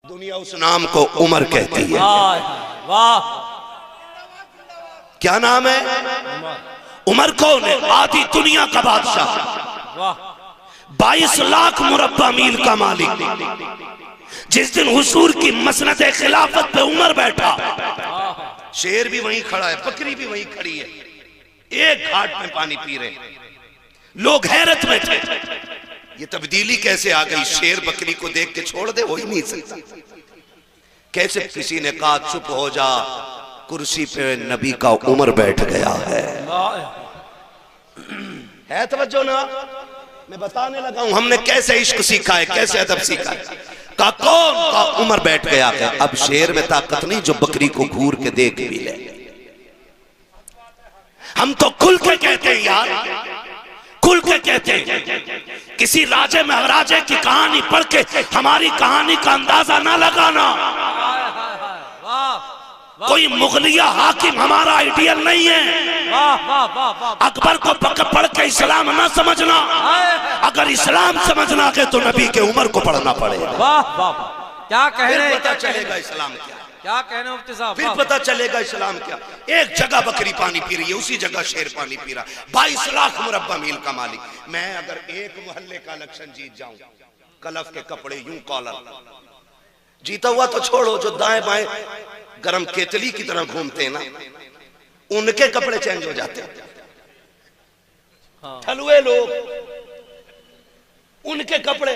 दुनिया उस नाम को उमर कहती है। वाह, क्या नाम है? उमर कौन है? आधी दुनिया का बादशाह, 22 लाख मुरब्बा मील का मालिक। जिस दिन हुजूर की मसनद खिलाफत पे उमर बैठा, शेर भी वहीं खड़ा है, बकरी भी वहीं खड़ी है, एक घाट में पानी पी रहे, लोग हैरत में थे। ये तब्दीली कैसे आ गई? शेर बकरी को देख के छोड़ दे, हो ही नहीं सकता। कैसे? किसी ने कहा चुप हो जा, कुर्सी पे नबी का उमर बैठ गया है तवज्जो ना? मैं बताने लगा हूं हमने कैसे इश्क सीखा है, कैसे अदब सीखा है। का कौन? का उमर बैठ गया है। अब शेर में ताकत नहीं जो बकरी को घूर के देख भी ले। हम तो खुल के कहते हैं यार, खुल के कहते हैं। किसी राजे महाराजे की कहानी पढ़ के हमारी कहानी का अंदाजा ना लगाना। कोई मुगलिया हाकिम हमारा आइडियल नहीं है। अकबर को पढ़ के इस्लाम ना समझना। अगर इस्लाम समझना है तो नबी के उमर को पढ़ना पड़ेगा। क्या कह रहे? पता चलेगा इस्लाम क्या, क्या कहने मुफ्ती साहब? फिर पता चलेगा इस्लाम क्या। एक जगह बकरी पानी पी रही है, उसी जगह शेर पानी पी रहा। 22 लाख मुरब्बा मील का मालिक। मैं अगर एक मोहल्ले का इलेक्शन जीत जाऊं, कलफ के कपड़े यूं कॉलर, जीता हुआ तो छोड़ो, जो दाएं बाएं गरम केतली की तरह घूमते हैं ना, उनके कपड़े चेंज हो जाते हैं। ठलुए लोग, उनके कपड़े,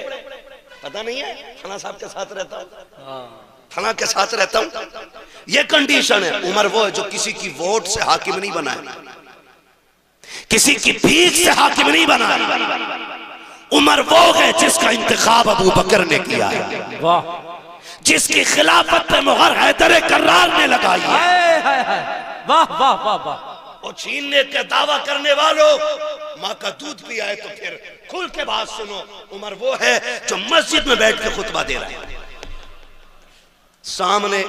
पता नहीं है, थाना साहब के साथ रहता हूं, थाना के साथ रहता हूं। ये कंडीशन है। उमर वो है जो किसी की वोट से हाकिम नहीं बना है, किसी की भीख से हाकिम नहीं बना है। उमर वो है जिसका इंतखाब अबू बकर ने किया है, जिसकी खिलाफत पे मुहर हैदर कर्रार ने लगाई है। वाह वाह वाह वाह। और छीनने के दावा करने वालों, माँ का दूध पिया है तो फिर खुल के बात सुनो। उमर वो है जो मस्जिद में बैठ के खुतबा दे रहा है, सामने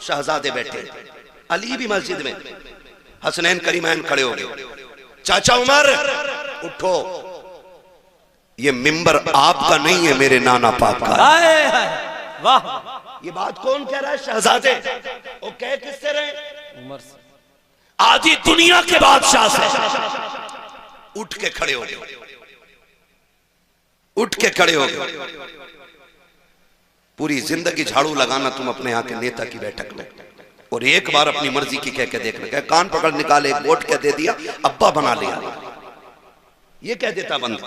शहजादे बैठे, अली भी मस्जिद में, हसनैन करीमैन खड़े हो गए। चाचा उमर उठो, ये मिंबर आपका नहीं है, मेरे नाना पाक का है। वाह, ये बात कौन कह रहा है? शहजादे। वो कह किससे रहे? उमर से। आधी दुनिया के बादशाह से। उठ के खड़े हो गए, उठ के खड़े हो गए। पूरी जिंदगी झाड़ू लगाना तुम अपने यहाँ के नेता की बैठक में, और एक बार अपनी मर्जी की कह के देखना। क्या कान पकड़ निकाले, वोट क्या दे दिया, अब्बा बना लिया, ये कह देता बंद।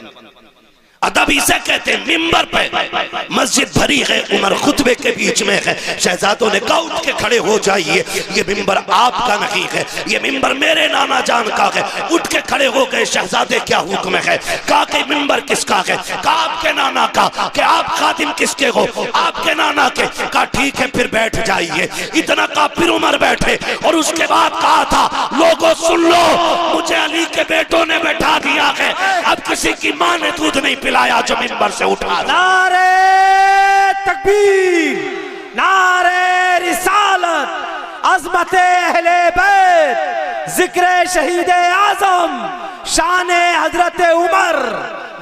अदब इसे कहते हैं। मिंबर पे मस्जिद भरी है, उमर खुतबे के बीच में है। शहजादों ने कहा उठ के खड़े हो जाइए, ये मिंबर आपका नहीं है, ये मिंबर मेरे नाना जान का है। उठ के खड़े हो गए शहजादे, क्या हुक्म है? कहा कि मिंबर किसका है? कहा आपके नाना का। कि आप खादिम किसके हो? आपके नाना के। कहा ठीक है फिर बैठ जाइए। इतना कहा फिर उमर बैठे, और उसके बाद कहा था लोगों सुन लो, मुझे अली के बेटों ने बैठा दिया है, अब किसी की मां ने दूध नहीं लाया जो मिंबर से उठा। नारे तकबीर, नारे रिसालत, अज़मत अहले बैत, जिक्र शहीद आज़म, शान हजरत उमर।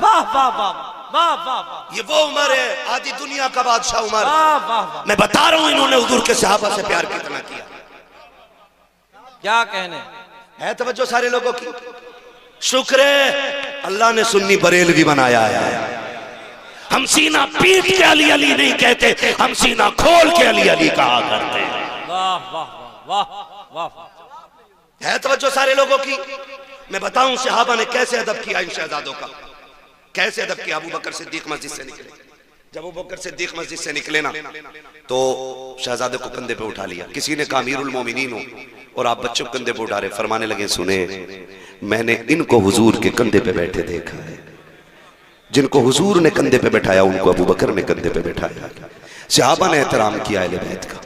वाह वाह वाह वाह वाह। ये वो उमर है, आधी दुनिया का बादशाह उमर। वाह वाह। मैं बता रहा हूं इन्होंने हुजूर के सहाबा से प्यार कितना किया। क्या कहने है तवज्जो सारे लोगों की? शुक्र है अल्लाह ने सुन्नी बरेलवी बनाया है। हम सीना पीट के अली अली नहीं कहते, हम सीना खोल के अली अली कहा करते हैं। वाह वाह वाह वाह। है तवज्जो सारे लोगों की? मैं बताऊं सहाबा ने कैसे अदब किया इन शहजादों का, कैसे अदब किया। अबू बकर सिद्दीक मस्जिद से निकले, जब अबू बकर सिद्दीक मस्जिद से निकले ना, तो शहजादे को कंधे पे उठा लिया। किसी ने कहा अमीरुल मोमिनीन हो, और आप बच्चों को कंधे पे उठा रहे। फरमाने लगे सुने, मैंने इनको हुजूर के कंधे पे बैठे देखा है, जिनको हुजूर ने कंधे पे बैठाया उनको अबू बकर ने कंधे पे बैठाया। सहाबा ने एहतराम किया अहले बैत का।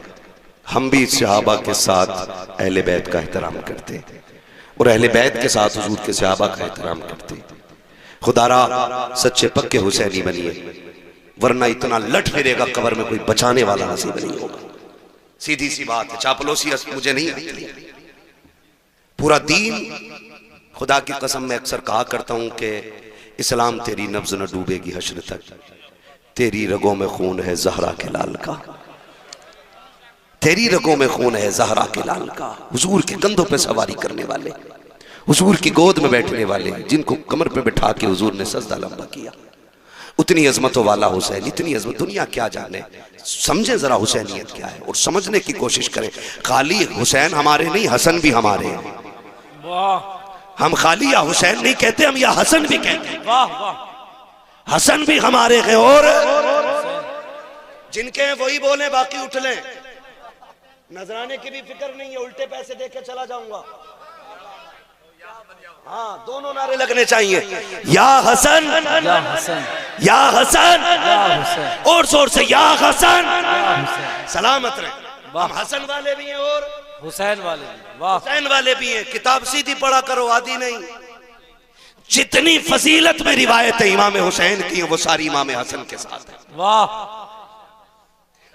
हम भी सहाबा के साथ अहले बैत का एहतराम करते, और अहले बैत के साथ हुजूर के सहाबा का एहतराम करते। खुदारा सच्चे पक्के हुसैनी बनिए, वरना इतना लट फिरेगा कब्र में कोई बचाने वाला नसीब नहीं होगा। सीधी सी बात है, चापलूसी मुझे नहीं आती। पूरा दीन, खुदा की कसम मैं अक्सर कहा करता हूं कि इस्लाम तेरी नब्ज न डूबेगी हश्र तक, तेरी रगों में खून है ज़हरा के लाल का। तेरी रगों में खून है ज़हरा के लाल का। हुजूर के कंधों पे सवारी करने वाले, हुजूर की गोद में बैठने वाले, जिनको कमर पे बिठा के हुजूर ने सजदा लंबा किया। उतनी अजमतों वाला हुसैन, इतनी अजमत दुनिया क्या जाने। समझे जरा हुसैनियत क्या है और समझने की कोशिश करें। खाली हुसैन हमारे नहीं, हसन भी हमारे हैं। हम खाली या हुसैन नहीं कहते, हम या हसन भी कहते हैं। वाह वाह, हसन भी हमारे हैं और जिनके हैं वही बोले, बाकी उठ लें। नजराने की भी फिक्र नहीं है, उल्टे पैसे देके चला जाऊंगा। हाँ, दोनों नारे लगने चाहिए, या हसन या हसन, या हसन, या हुसैन, और जोर से या हसन। सलामत रहे। हम हसन वाले भी हैं और हुसैन वाले भी। वाह, हुसैन वाले भी हैं। किताब सीधी पढ़ा करो, आदि नहीं। जितनी फजीलत में रिवायत है इमाम हुसैन की, वो सारी इमाम हसन के साथ है। वाह,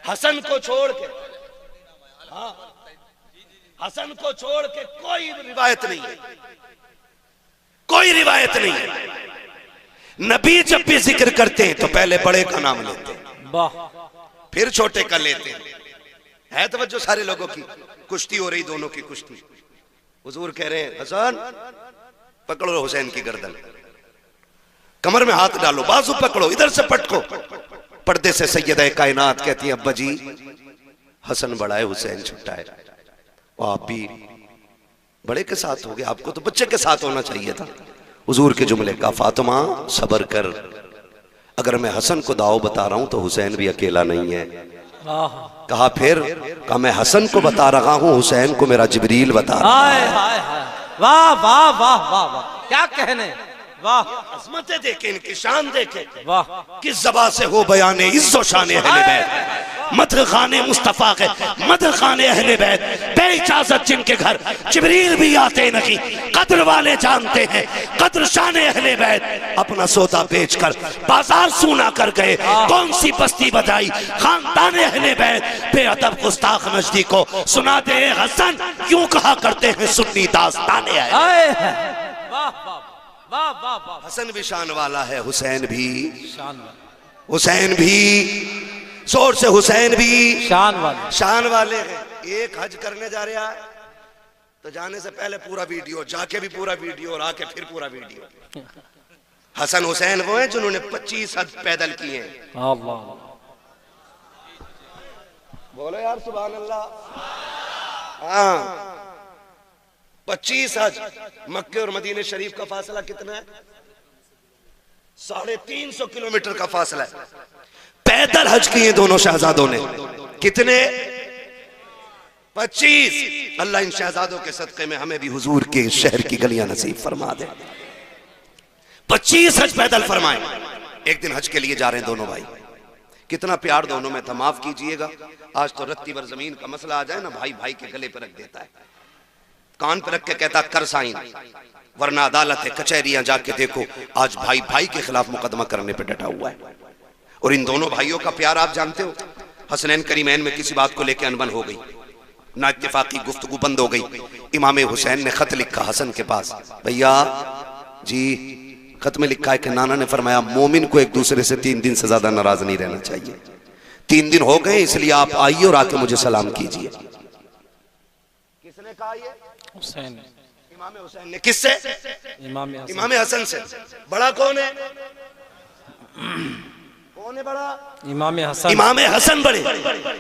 हसन को छोड़ के, हाँ, हसन को छोड़ के कोई रिवायत नहीं है, कोई रिवायत नहीं है। नबी जब भी जिक्र करते हैं तो पहले बड़े का नाम लेते हैं, वाह, फिर छोटे का लेते हैं। है तवज्जो सारे लोगों की। कुश्ती हो रही, दोनों की कुश्ती। हुजूर कह रहे हैं, हसन पकड़ो हुसैन की गर्दन, कमर में हाथ डालो, बाजू पकड़ो, इधर से पटको। पर्दे से सैयदा कायनात कहती है, अब्बा जी हसन बड़ा है, हुसैन छोटा है। आप भी बड़े के साथ हो गए, आपको तो बच्चे के साथ होना चाहिए था। हुजूर के जुमले का, फातिमा सब्र कर, अगर मैं हसन को दाव बता रहा हूं तो हुसैन भी अकेला नहीं है। कहा फिर, कहा मैं हसन को बता रहा हूं, हुसैन को मेरा जिब्रील बता रहा है। हाय हाय हाय, वाह वाह वाह वाह वाह, क्या कहने। वाह, अज़मतें देखे, इनकी शान देखे। वाह, किस ज़बान से हो बयाने इज़्ज़ो शान अहले बैत, मदह खाने मुस्तफ़ा के, मदह खाने अहले बैत, बेइजाज़त जिनके घर जिब्रील भी आते नहीं। कद्र वाले जानते हैं कद्र शान अहले बैत। अपना सौदा बेचकर बाजार सूना कर गए, कौन सी बस्ती बजाई खानदान अहले बैत। बेअदब गुस्ताख नजदी को सुना दे हसन, यूं कहा करते हैं सुन्नी दास्ताने है। वाह वाह वाह वाह वाह, हसन भी शान वाला है, हुसैन भी, शान वाले, हुसैन भी, जोर से हुसैन भी शान वाले, शान वाले हैं। एक हज करने जा रहा है तो जाने से पहले पूरा वीडियो, जाके भी पूरा वीडियो और आके फिर पूरा वीडियो। हसन हुसैन वो हैं जिन्होंने 25 हज पैदल किए हैं। अल्लाह, बोलो यार सुभान अल्लाह। हाँ, 25 हज। मक्के और मदीने शरीफ का फासला कितना है? 350 किलोमीटर का फासला है। पैदल हज किए दोनों शहजादों ने। कितने? 25। अल्लाह इन शहजादों के सदक़े में हमें भी हुजूर के शहर की गलियां नसीब फरमा दे। 25 हज पैदल फरमाए। एक दिन हज के लिए जा रहे हैं दोनों भाई। कितना प्यार दोनों में था, माफ कीजिएगा। आज तो रत्ती भर जमीन का मसला आ जाए ना, भाई भाई के गले पर रख देता है, कान पर रख के कहता कर साइन, वरना अदालत है, कचहरियां जाके देखो, आज भाई भाई के खिलाफ मुकदमा करने पर डटा हुआ है। और इन दोनों भाइयों का प्यार आप जानते हो। हसनैन करीमैन में किसी बात को लेकर अनबन हो गई, ना इत्तेफाकी गुफ्तगू बंद हो गई। इमाम हुसैन ने खत लिखा हसन के पास, भैया जी खत में लिखा है कि नाना ने फरमाया मोमिन को एक दूसरे से 3 दिन से ज्यादा नाराज नहीं रहना चाहिए। 3 दिन हो गए, इसलिए आप आइए और आके मुझे सलाम कीजिए। किसने कहा ये? हुसैन, इमाम हुसैन ने। किससे? इमाम हसन से। बड़ा कौन है? कौन है बड़ा? इमाम हसन। इमाम हसन बड़े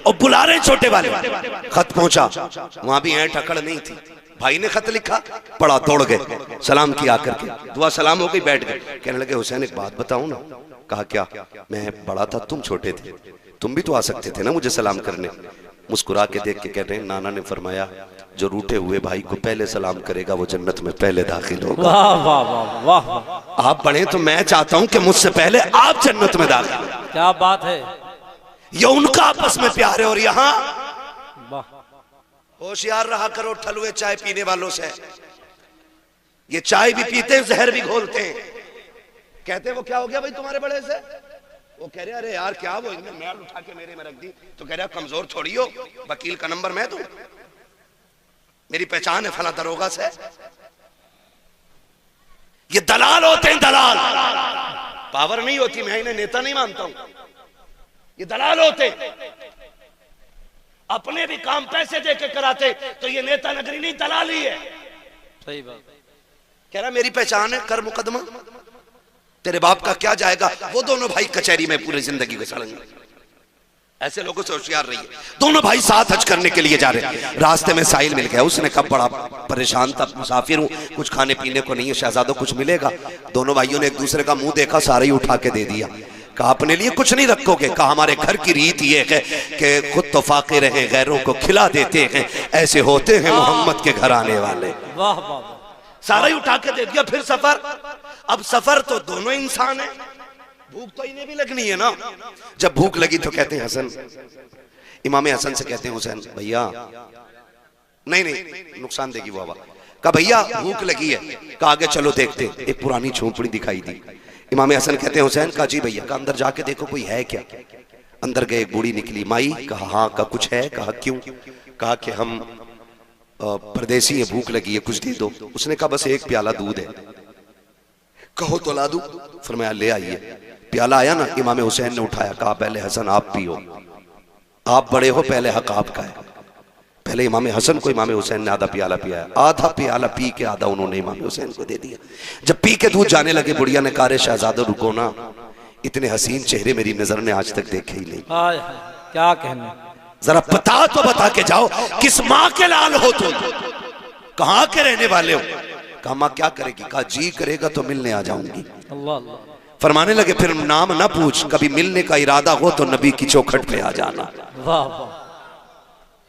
और बुला रहे छोटे वाले। खत पहुंचा, वहां भी ऐंठ अकड़ नहीं थी। भाई ने खत लिखा, पढ़ा, दौड़ गए, सलाम किया करके, दुआ सलाम हो गई, बैठ गए। कहने लगे हुसैन एक बात बताऊं ना? कहा क्या? मैं बड़ा था, तुम छोटे थे, तुम भी तो आ सकते थे ना मुझे सलाम करने। मुस्कुरा के देख के कह रहे हैं नाना ने फरमाया जो रूठे हुए भाई को पहले सलाम करेगा वो जन्नत में पहले दाखिल होगा। वाह वाह वाह वाह, आप बड़े तो मैं चाहता हूं कि मुझसे पहले आप जन्नत में दाखिल हो। क्या बात है। ये उनका आपस में प्यार है। और यहाँ वाह, होशियार रहा करो ठलुए चाय पीने वालों से। ये चाय भी पीते हैं, जहर भी घोलते हैं। कहते हैं वो क्या हो गया भाई तुम्हारे बड़े से? वो कह रहे अरे यार क्या वो इन्हें मैल उठा के मेरे में रख दी। तो कह रहा कमजोर थोड़ी हो, वकील का नंबर मैं दूं, मेरी पहचान है फला दरोगा से। ये दलाल होते हैं, दलाल। पावर नहीं होती, मैं इन्हें नेता नहीं मानता हूं, ये दलाल होते। अपने भी काम पैसे दे के कराते तो ये नेता नगरी नहीं, दलाली है। सही बात। कह रहा मेरी पहचान है, कर मुकदमा, तेरे बाप का क्या जाएगा। वो दोनों भाई कचहरी में पूरी जिंदगी गुजारेंगे। ऐसे लोगों से होशियार रहिए। दोनों भाई साथ हज करने के लिए जा रहे, रास्ते में साहिल मिल गया। उसने कहा बड़ा परेशान था, मुसाफिर हूं, कुछ खाने पीने को नहीं है, शहजादों कुछ मिलेगा। दोनों भाइयों ने एक दूसरे का मुंह देखा, सारे ही उठा के दे दिया। कहा अपने लिए कुछ नहीं रखोगे? कहा हमारे घर की रीत ये है कि खुद तो फाके रहे, गैरों को खिला देते हैं, ऐसे होते हैं मोहम्मद के घर आने वाले। वाह वाह। सारा ही उठा के दे दिया। फिर सफर, अब सफर तो दोनों इंसान है, भूख तो इन्हें भी लगनी है ना। जब भूख लगी तो कहते हैं हसन, इमाम हसन से कहते हैं हुसैन भैया, नहीं नुकसान देगी वो आवाज़। कहा भैया भूख लगी है। कहा आगे चलो देखते। एक पुरानी झोंपड़ी दिखाई दी। इमाम हसन कहते हैं हुसैन, कहा जी भैया। कहा अंदर जाके देखो कोई है क्या। अंदर गए, एक बूढ़ी निकली। माई? कहा हाँ। कहा कुछ है? कहा क्यों? कहा कि हम परदेसी है, भूख लगी है, कुछ दे दो। उसने कहा बस एक प्याला दूध है। कहो तो ला दूं? फरमाया ले आइए। प्याला आया ना, इमाम हुसैन ने उठाया, कहा पहले हसन आप पियो, आप बड़े हो, पहले हक आपका है। पहले इमाम हसन को इमाम हुसैन ने आधा प्याला पिया। आधा प्याला पी के आधा उन्होंने इमाम हुसैन को दे दिया। जब पी के दूध जाने लगे, बुढ़िया ने कहा रे शहजादो रुको ना, इतने हसीन चेहरे मेरी नजर ने आज तक देखे ही नहीं। क्या कहने, जरा बता तो बता के जाओ, किस माँ के लाल हो तुम, कहाँ के रहने वाले हो? कहा माँ क्या करेगी? कहा जी करेगा तो मिलने आ जाऊंगी। अल्लाह। फरमाने लगे फिर नाम ना पूछ, कभी मिलने का इरादा हो तो नबी की चौखट पे आ जाना। वाह वाह।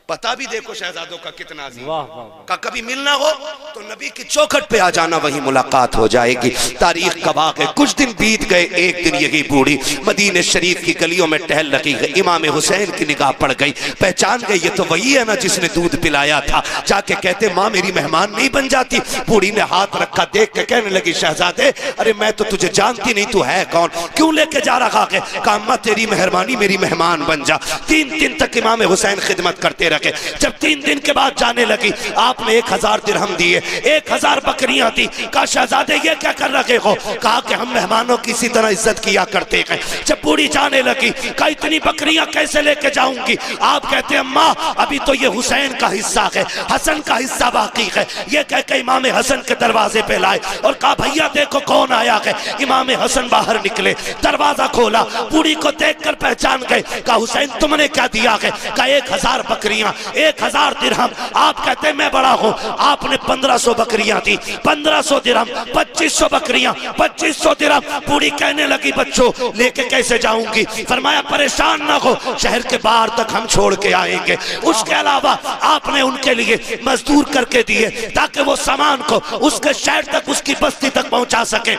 पता भी देखो शहजादों का कितना अजीम। वाह वाह। का कभी मिलना हो तो नबी की चौखट पे आ जाना, वही मुलाकात हो जाएगी। तारीख गवाह है, कुछ दिन बीत गए। एक दिन यही बूढ़ी मदीने शरीफ की गलियों में टहल रही है। इमाम हुसैन की निगाह पड़ गई, पहचान गई ये तो वही है ना जिसने दूध पिलाया था। जाके कहते माँ मेरी मेहमान नहीं बन जाती? बूढ़ी ने हाथ रखा, देख के कहने लगी शहजादे अरे मैं तो तुझे जानती नहीं, तू है कौन, क्यों लेके जा रहा है? कहा अम्मा तेरी मेहरबानी, मेरी मेहमान बन जा। 3 दिन तक इमाम हुसैन खिदमत करते रहे। जब 3 दिन के बाद जाने लगी, आपने 1000 दिरहम दिए, 1000 बकरियां दी। कहा शहजादे ये क्या कर रहे हो? कहा कि हम मेहमानों की इसी तरह इज्जत किया करते हैं। जब बूढ़ी जाने लगी, कहा इतनी बकरियां कैसे लेके जाऊंगी? आप कहते अम्मा अभी तो ये हुसैन का हिस्सा है, हसन का हिस्सा बाकी है। ये कह के इमाम हसन के दरवाजे पे लाए और कहा भैया देखो कौन आया है। इमाम हसन बाहर निकले, दरवाजा खोला, बूढ़ी को देखकर पहचान गए। कहा हुसैन तुमने क्या दिया है? कहा 1000 बकरियां, 1000 दिरहम। आप कहते मैं बड़ा हूं, आपने 1500 बकरियां दी, 1500 दिरहम, 2500 बकरियां, 2500 दिरहम। बूढ़ी कहने लगी बच्चों लेके कैसे जाऊंगी? फरमाया परेशान ना हो, शहर के बाहर तक हम छोड़ के आएंगे। उसके अलावा आपने उनके लिए मजदूर करके दिए ताकि वो सामान को उसके शहर तक, उसकी बस्ती तक पहुंचा सके।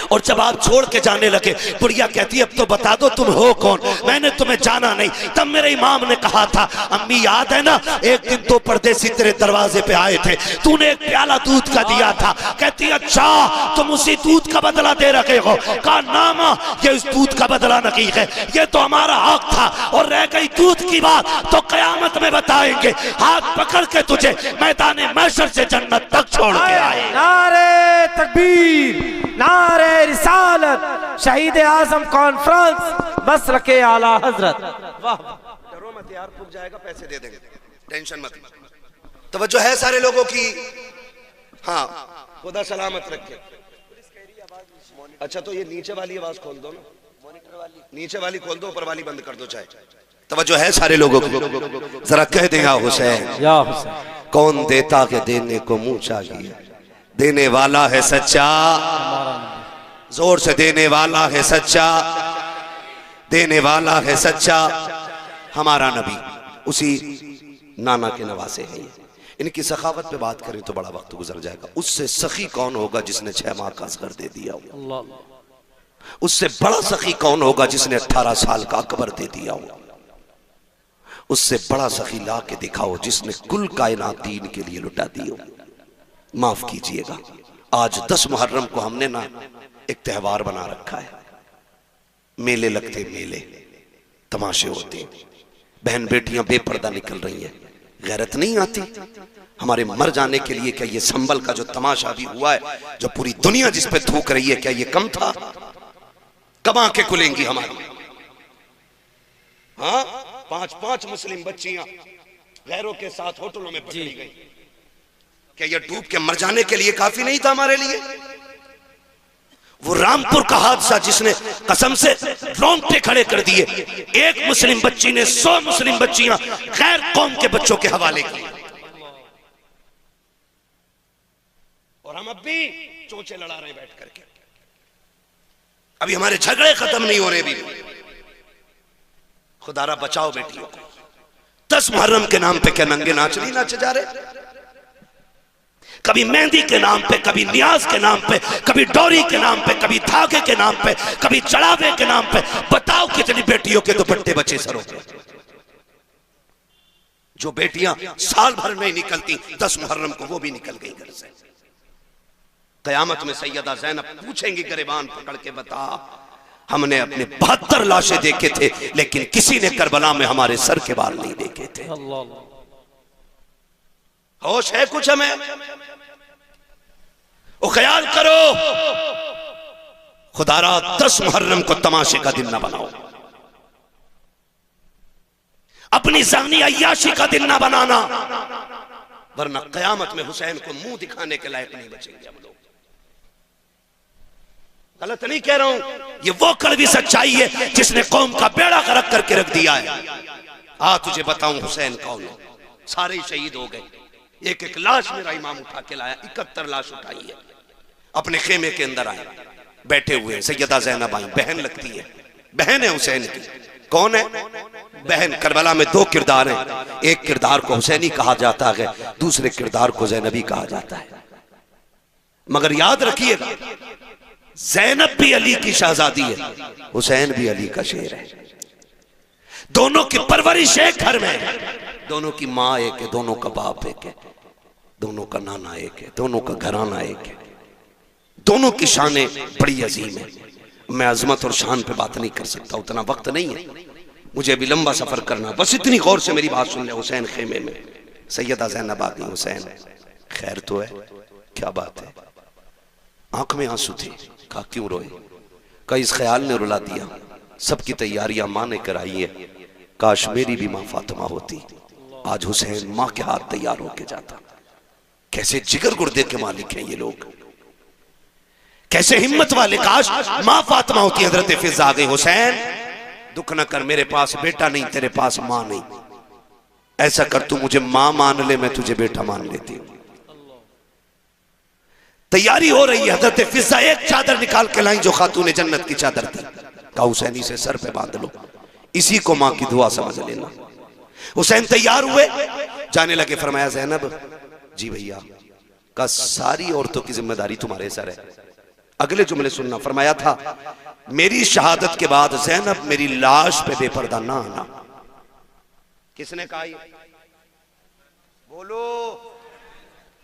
और जब आप छोड़ के जाने लगे, बुढ़िया कहती अब तो बता दो तुम हो कौन, मैंने तुम्हें जाना नहीं। तब मेरे इमाम ने कहा था अम्मी याद है ना, एक दिन 2 परदेसी तेरे दरवाजे पे आए थे, तूने एक प्याला दूध का दिया था। कहती अच्छा तुम उसी दूध का बदला दे रखे हो? कहा ना मां ये इस दूध का बदला नहीं है, ये तो हमारा हक था। और रह गई दूध की बात तो कयामत में बताएंगे, हाथ पकड़ के तुझे मैदान महशर से जन्नत तक छोड़ के आए। नारे तकबीर, नारे रिसालत, शहीद आजम कॉन्फ्रेंस, बस रखे आला हजरत। वाह डरो मत यार, पुग जाएगा, पैसे दे देंगे, टेंशन मत। तवज्जो है सारे लोगों की? हाँ खुदा सलामत रखे। अच्छा तो ये नीचे वाली आवाज खोल दो ना, मॉनिटर वाली नीचे वाली खोल दो, ऊपर वाली बंद कर दो चाहे। तवज्जो है सारे लोगों की? जरा कह दे या हुसैन, या हुसैन। कौन देता के देने को मुंह चाहिए, देने वाला है सच्चा, जोर से देने वाला है सच्चा, देने वाला है सच्चा। हमारा नबी उसी नाना के नवासे हैं। इनकी सखावत पे बात करें तो बड़ा वक्त गुजर जाएगा। उससे सखी कौन होगा जिसने 6 माह का असगर दे दिया हो? उससे बड़ा सखी कौन होगा जिसने 18 साल का अकबर दे दिया हो? उससे बड़ा सखी ला के दिखाओ जिसने कुल कायनात दीन के लिए लुटा दी हो। माफ कीजिएगा, आज 10 मुहर्रम को हमने ना एक त्योहार बना रखा है। मेले लगते, मेले तमाशे होते, बहन बेटियां बेपर्दा निकल रही हैं। गैरत नहीं आती हमारे मर जाने के लिए? क्या ये संबल का जो तमाशा भी हुआ है, जो पूरी दुनिया जिस पे थूक रही है, क्या ये कम था? कब आंखें खुलेंगी हमारी? हाँ 5-5 मुस्लिम बच्चियां गैरों के साथ होटलों में पकड़ी गई। क्या यह डूब के मर जाने के लिए काफी नहीं था हमारे लिए? वो रामपुर का हादसा जिसने कसम से रोंगटे खड़े कर दिए, एक मुस्लिम बच्ची ने 100 मुस्लिम बच्चियां गैर कौम के बच्चों के हवाले की, और हम अब भी चोंचे लड़ा रहे हैं बैठ करके। अभी हमारे झगड़े खत्म नहीं हो रहे भी। खुदारा बचाओ बेटियों को। 10 मुहर्रम के नाम पे क्या नंगे नाच नहीं नाचे जा रहे? कभी मेहंदी के नाम पे, कभी नियाज के नाम पे, कभी डोरी के नाम पे, कभी धागे के नाम पे, कभी चढ़ावे के नाम पे। बताओ कितनी बेटियों के दुपट्टे बचे सरों पे। जो बेटियां साल भर नहीं निकलती, 10 मुहर्रम को वो भी निकल गई घर से। कयामत में सैयदा ज़ैनब पूछेंगी गिरबान पकड़ के, बता हमने अपने 72 लाशें देखे थे, लेकिन किसी ने करबला में हमारे सर के बाल नहीं देखे थे। होश है कुछ हमें? वो ख्याल करो, खुदारा 10 मुहर्रम को तमाशे का दिन ना बनाओ, अपनी ज़ानी अय्याशी का दिन ना बनाना, वरना कयामत में हुसैन को मुंह दिखाने के लायक नहीं बचेंगे हम लोग। गलत नहीं कह रहा हूं, ये वो कड़वी सच्चाई है जिसने कौम का बेड़ा गर्क करके रख दिया है। तुझे बताऊं हुसैन कौन है? सारे ही शहीद हो गए। एक एक लाश मेरा इमाम उठा के लाया, 71 लाश उठाई है। अपने खेमे के अंदर आए, बैठे हुए सैयदा ज़ैनब आई, बहन लगती है, बहन है हुसैन की। कौन है बहन? करबला में 2 किरदार हैं, एक किरदार को हुसैनी कहा जाता है, दूसरे किरदार को ज़ैनबी कहा जाता है। मगर याद रखिएगा, ज़ैनब भी अली की शहजादी है, हुसैन भी अली का शेर है। दोनों की परवरिश एक घर में है, दोनों की माँ एक है, दोनों का बाप एक है, दोनों का नाना एक है, दोनों का घराना एक है, दोनों की शानें बड़ी अजीम है। मैं अजमत और शान पे बात नहीं कर सकता, उतना वक्त नहीं है मुझे अभी लंबा सफर करना। बस इतनी गौर से मेरी बात सुन ले। हुसैन खेमे में, सैयदा ज़ैनब आ गई। हुसैन खैर तो है? क्या बात है? आंख में आंसू थे। कहा क्यों रोए? कहा इस ख्याल ने रुला दिया, सबकी तैयारियां मां ने कराई है, काश मेरी भी मां फातिमा होती, आज हुसैन मां के हाथ तैयार होके जाता। कैसे जिगर गुर्दे के मालिक हैं ये लोग, कैसे हिम्मत वाले। काश मां फातिमा होती। हजरत फिजा आ गई, हुसैन दुख न कर, मेरे पास बेटा नहीं, तेरे पास मां नहीं, ऐसा कर तू मुझे मां मान ले, मैं तुझे बेटा मान लेती हूं। तैयारी हो रही है। हजरत फिजा एक चादर निकाल के लाई जो खातून जन्नत की चादर थी। कहा हुसैन इसे सर पे बांध लो, इसी को मां की दुआ समझ लेना। हुसैन तैयार हुए, जाने लगे। फरमाया ज़ैनब जी भैया, का सारी औरतों की जिम्मेदारी तुम्हारे सर है। अगले जुमले सुनना। फरमाया था मेरी शहादत के बाद ज़ैनब मेरी लाश पे बेपर्दा ना आना। किसने कहा? बोलो।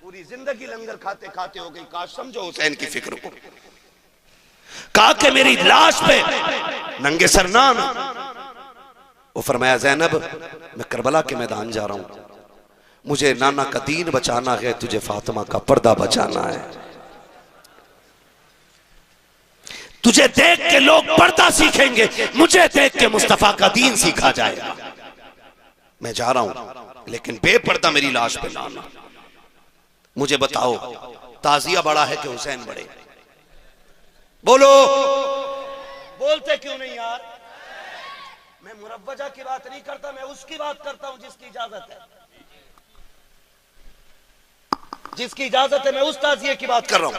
पूरी जिंदगी लंगर खाते खाते हो गई। काश समझो हुसैन की फिक्र को। कहा कि मेरी लाश पे नंगे सर ना आना। वो फरमाया ज़ैनब मैं करबला के मैदान जा रहा हूं, मुझे नाना का दीन बचाना है, तुझे फातिमा का पर्दा बचाना है। तुझे देख के लोग पर्दा सीखेंगे, मुझे देख के मुस्तफा का दीन सीखा जाएगा। मैं जा रहा हूं, लेकिन बेपर्दा मेरी लाश पे लाना। मुझे बताओ ताजिया बड़ा है कि हुसैन बड़े? बोलो। बोलते क्यों नहीं यार? मैं मुरव्वजा की बात नहीं करता, मैं उसकी बात करता हूं जिसकी इजाजत है। जिसकी इजाजत है मैं उस ताजिए की बात कर रहा हूं।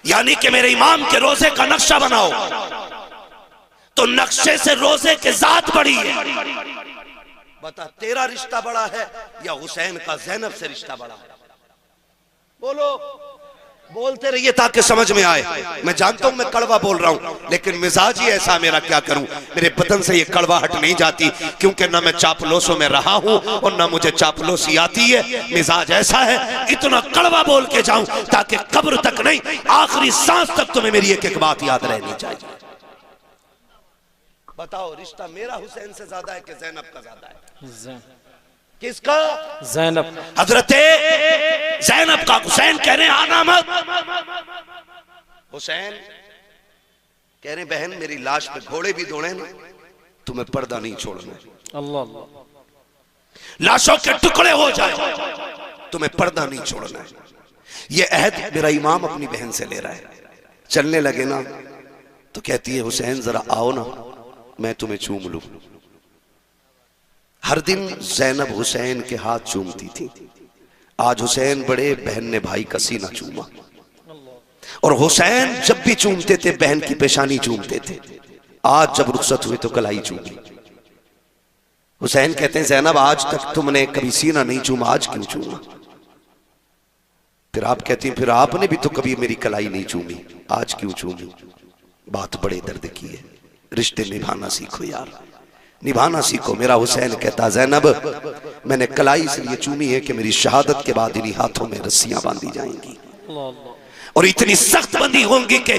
यानी कि मेरे इमाम के रोजे का नक्शा बनाओ तो नक्शे से रोजे के जात बड़ी है। बता तेरा रिश्ता बड़ा है या हुसैन का ज़ैनब से रिश्ता बड़ा है? बोलो। बोलते रहिए ताकि समझ में आए। मैं जानता हूं मैं कड़वा बोल रहा हूं, लेकिन मिजाज ही ऐसा मेरा, क्या करूं। मेरे बदन से ये कड़वाहट नहीं जाती, क्योंकि ना मैं चापलोसों में रहा हूं और ना मुझे चापलोसी आती है। मिजाज ऐसा है, इतना कड़वा बोल के जाऊं ताकि कब्र तक नहीं, आखिरी सांस तक तुम्हें मेरी एक एक बात याद रहनी चाहिए। बताओ रिश्ता मेरा हुसैन से ज्यादा है कि ज़ैनब का ज्यादा है? किसका? ज़ैनब। हजरत ज़ैनब का। हुसैन कह रहे हैं आना मत। हुसैन कह रहे बहन मेरी लाश पे घोड़े भी दौड़े ना तुम्हें पर्दा नहीं छोड़ना है। अल्लाह अल्लाह। लाशों के टुकड़े हो जाए, तुम्हें पर्दा नहीं छोड़ना है। ये अहद मेरा इमाम अपनी बहन से ले रहा है। चलने लगे ना तो कहती है हुसैन जरा आओ ना, मैं तुम्हें चूम लूं। हर दिन ज़ैनब हुसैन के हाथ चूमती थी। आज हुसैन बड़े, बहन ने भाई का सीना चूमा। और हुसैन जब भी चूमते थे बहन की पेशानी चूमते थे। आज जब रुखसत हुए तो कलाई चूमी। हुसैन कहते हैं ज़ैनब आज तक तुमने कभी सीना नहीं चूमा, आज क्यों चूमा? फिर आप कहती हैं फिर आपने भी तो कभी मेरी कलाई नहीं चूमी, आज क्यों चूमी? बात बड़े दर्द की है। रिश्ते निभाना सीखो यार, निभाना सीखो। मेरा हुसैन कहता ज़ैनब मैंने कलाई इसलिए चूमी है कि मेरी शहादत के बाद इन्हीं हाथों में रस्सियां बांधी जाएंगी और इतनी सख्त बंदी होंगी कि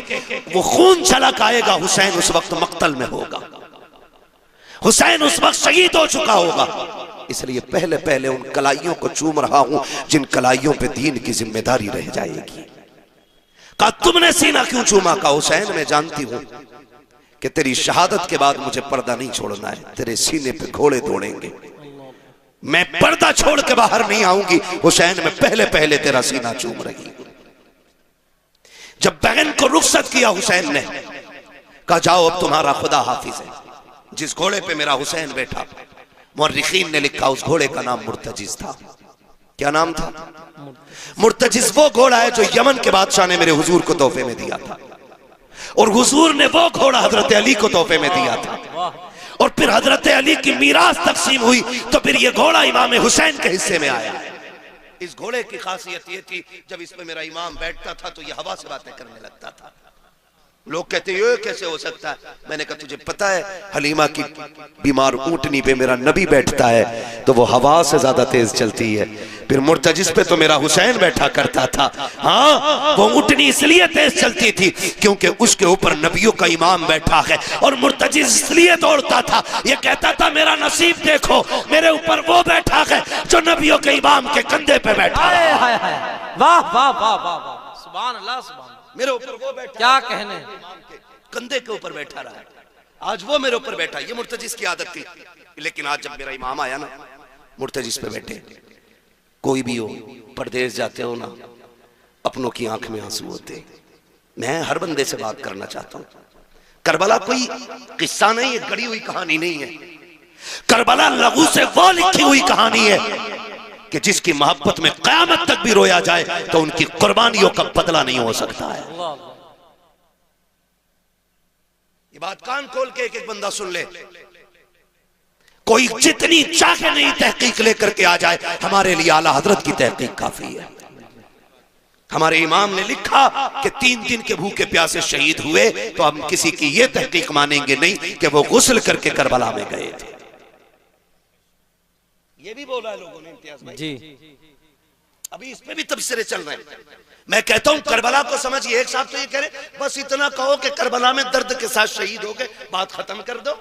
वो खून छलक आएगा। हुसैन उस वक्त मक्तल में होगा, हुसैन उस वक्त शहीद हो चुका होगा। इसलिए पहले पहले उन कलाइयों को चूम रहा हूं जिन कलाइयों पे दीन की जिम्मेदारी रह जाएगी। कहा तुमने सीना क्यों चूमा? का हुसैन मैं जानती हूं कि तेरी शहादत के बाद मुझे पर्दा नहीं छोड़ना है, तेरे सीने पे घोड़े दौड़ेंगे, मैं पर्दा छोड़ के बाहर नहीं आऊंगी। हुसैन मैं पहले पहले तेरा सीना चूम रही हूं। जब बहन को रुखसत किया हुसैन ने कहा जाओ अब तुम्हारा खुदा हाफिज है। जिस घोड़े पे मेरा हुसैन बैठा, मुर्रिखीन ने लिखा उस घोड़े का नाम मुर्तजिज था। क्या नाम था? मुर्तजिज वो घोड़ा है जो यमन के बादशाह ने मेरे हुजूर को तोहफे में दिया था और हुजूर ने वो घोड़ा हजरत अली को तोहफे में दिया था। और फिर हजरत अली की मीरास तकसीम हुई तो फिर ये घोड़ा इमाम हुसैन के हिस्से में आया। इस घोड़े की खासियत ये थी जब इस पे मेरा इमाम बैठता था तो ये हवा से बातें करने लगता था। लोग कहते ये कैसे हो सकता है? मैंने कहा तुझे पता है हलीमा की बीमार ऊंटनी पे मेरा नबी बैठता है तो वो हवा से ज्यादा तेज चलती है। फिर मुर्तजिस पे तो मेरा हुसैन बैठा करता था। हाँ वो ऊंटनी इसलिए तेज चलती थी क्योंकि उसके ऊपर नबियों का इमाम बैठा है। और मुर्तजिस इसलिए दौड़ता था, ये कहता था मेरा नसीब देखो मेरे ऊपर वो बैठा है जो नबियों के इमाम के कंधे पे बैठा है। वाह वाह वाह वाह वाह, सुभान अल्लाह सुभान। मेरे ऊपर वो बैठा, क्या कहने, कंधे के ऊपर बैठा रहा है। आज वो मेरे ऊपर बैठा। ये मुर्तजिस की आदत थी। लेकिन आज जब मेरा इमाम आया ना, मुर्तजिस पे बैठे। कोई भी हो, परदेश जाते हो ना, अपनों की आंख में आंसू होते। मैं हर बंदे से बात करना चाहता हूं। करबला कोई किस्सा नहीं है, गढ़ी हुई कहानी नहीं है। करबला लहू से वो लिखी हुई कहानी है कि जिसकी मोहब्बत में क़यामत तक भी रोया जाए तो उनकी कुर्बानियों का बदला नहीं हो सकता है। ये बात कान खोल के एक एक बंदा सुन ले। कोई जितनी चाहे नहीं तहकीक लेकर के आ जाए, हमारे लिए आला हजरत की तहकीक काफी है। हमारे इमाम ने लिखा कि 3 दिन के भूखे प्यासे शहीद हुए तो हम किसी की ये तहकीक मानेंगे नहीं कि वो गुस्ल करके करबला में गए थे। ये भी बोला है लोगों ने इम्तियाज भाई जी। अभी इस पे भी तबसरे चल रहे हैं। मैं कहता हूं करबला को समझिए। एक साहब तो ये कह रहे बस इतना कहो कि करबला में दर्द के साथ शहीद हो गए, बात खत्म कर दो।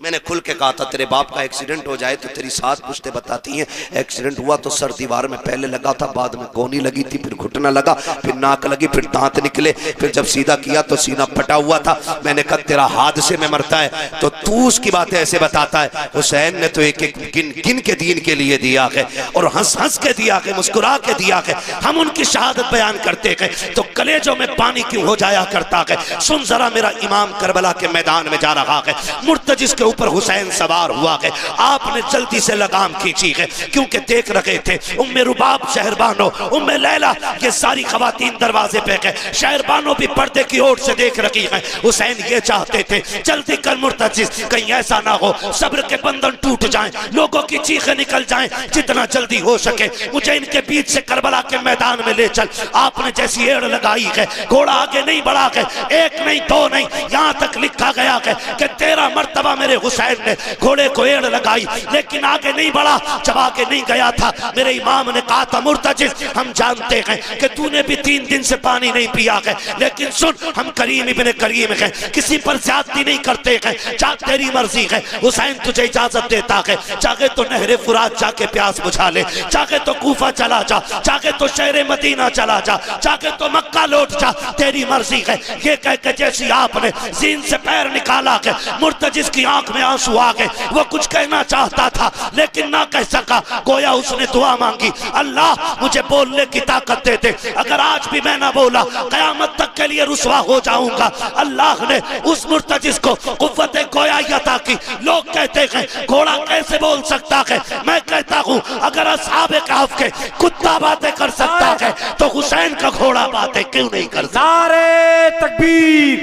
मैंने खुल के कहा था तेरे बाप का एक्सीडेंट हो जाए तो तेरी सास पुश्ते बताती हैं एक्सीडेंट हुआ तो सर दीवार में पहले लगा था, बाद में कोनी लगी थी, फिर घुटना लगा, फिर नाक लगी, फिर दांत निकले, फिर जब सीधा किया तो सीना फटा हुआ था। मैंने कहा तेरा हादसे में मरता है तो तू उसकी बातें ऐसे बताता है। हुसैन ने तो एक एक गिन गिन के दीन के लिए दिया है और हंस हंस के दिया है, मुस्कुरा के दिया है। हम उनकी शहादत बयान करते हैं तो कलेजों में पानी क्यों हो जाया करता है। सुन जरा, मेरा इमाम करबला के मैदान में जा रहा है, मुर्तजिस के ऊपर हुसैन सवार हुआ है। आपने जल्दी से लगाम खींची है क्योंकि देख रहे थे उम्मे रुबाब, शहरबानो, उम्मे लैला, ये सारी खवातीन दरवाजे पे है। शहरबानो भी पर्दे की ओर से देख रही है। हुसैन ये चाहते थे जल्दी कर मुर्तजिस, कहीं ऐसा ना हो सब्र के बंधन टूट जाएं, लोगों की चीखें निकल जाएं, जितना जल्दी हो सके मुझे इनके बीच से करबला के मैदान में ले चल। आपने जैसी एड़ लगाई है, घोड़ा आगे नहीं बढ़ा है, 1 नहीं 2 नहीं, यहां तक लिखा गया है कि 13 मर्तबा मेरे मेरे हुसैन ने घोड़े को एड़ लगाई, लेकिन आगे नहीं बढ़ा। जब आगे नहीं गया था, मेरे इमाम ने कहा था, मुर्तजिज हम जानते हैं कि तूने भी 3 दिन से पानी नहीं पिया है, लेकिन सुन, हम करीम इब्ने करीम हैं, किसी पर ज्यादती नहीं करते हैं, जा तेरी मर्जी है। हुसैन तुझे इजाजत देता है, चाहे तो नहरे फुरात जाके प्यास बुझा ले, चाहे तो कूफा चला जा, चाहे तो शहर मदीना चला जा, चाहे तो मक्का लौट जा, तेरी मर्जी है। ये कह के जैसी आपने जीन से पैर निकाला है, मुर्तजिज की आंख में आंसू आ गए। वो कुछ कहना चाहता था लेकिन ना कह सका। गोया उसने दुआ मांगी, अल्लाह मुझे बोलने की ताकत दे दे, अगर आज भी मैं ना बोला कयामत तक के लिए रुसवा हो जाऊंगा। अल्लाह ने उस मुर्तजिज को कुव्वत गोया अता की। लोग कहते हैं घोड़ा कैसे बोल सकता है, मैं कहता हूं अगर असहाबे कहफ के कुत्ता बातें कर सकता है तो हुसैन का घोड़ा बातें क्यों नहीं कर सकता। नारे तकबीर,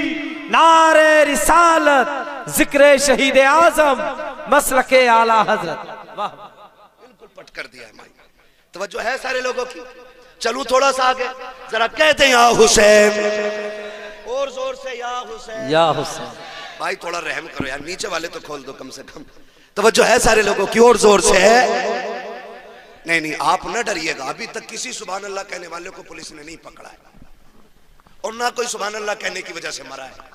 नारे रिसालत, जिक्र शहीद आजम, मसलके आला हजरत। वाह, बिल्कुल पट कर दिया है माई। तवज्जो है सारे लोगों की। चलूं थोड़ा सा आगे, जरा कहते हैं या हुसैन, और जोर से या हुसैन, या हुसैन। भाई थोड़ा रहम करो यार, नीचे वाले तो खोल दो कम से कम। तवज्जो है सारे लोगों की, और जोर से है। नहीं नहीं, आप न डरिएगा, अभी तक किसी सुभान अल्लाह कहने वाले को पुलिस ने नहीं पकड़ा है, और ना कोई सुभान अल्लाह कहने की वजह से मरा है।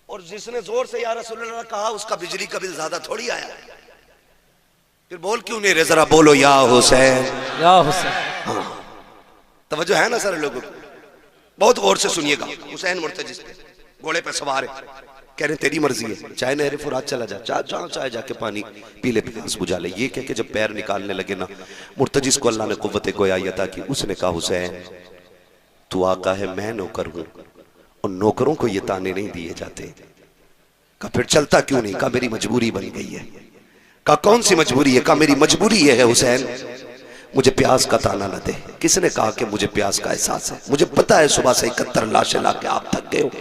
और जिसने जोर से या रसूलुल्लाह कहा उसका बिजली का बिल ज्यादा थोड़ी आया। फिर बोल क्यों नहीं रहे, जरा बोलो या हुसैन, या हुसैन। हाँ, तवज्जो है ना सारे लोगों को। बहुत गौर से सुनिएगा। हुसैन मुर्तजिज पे घोड़े पे सवार है, कह रहे तेरी मर्जी है, चाहे नहरे फुरात चला जा, चाहे जाके पानी पी ले, प्यास बुझा ले। ये कह के जब पैर निकालने लगे ना, मुर्तजिज को अल्लाह ने कुव्वत गोया अता की। उसने कहा हुसैन तू आका है, मैं नौकर हूं, और नौकरों को ये ताने नहीं दिए जाते। कहा फिर चलता क्यों नहीं? कहा मेरी मजबूरी बन गई है। कहा कौन सी मजबूरी है? कहा मेरी मजबूरी ये है हुसैन, मुझे प्यास का ताना न दे। किसने कहा कि मुझे प्यास का एहसास है? मुझे पता है सुबह से 71 लाशें लाके आप थक गए हो।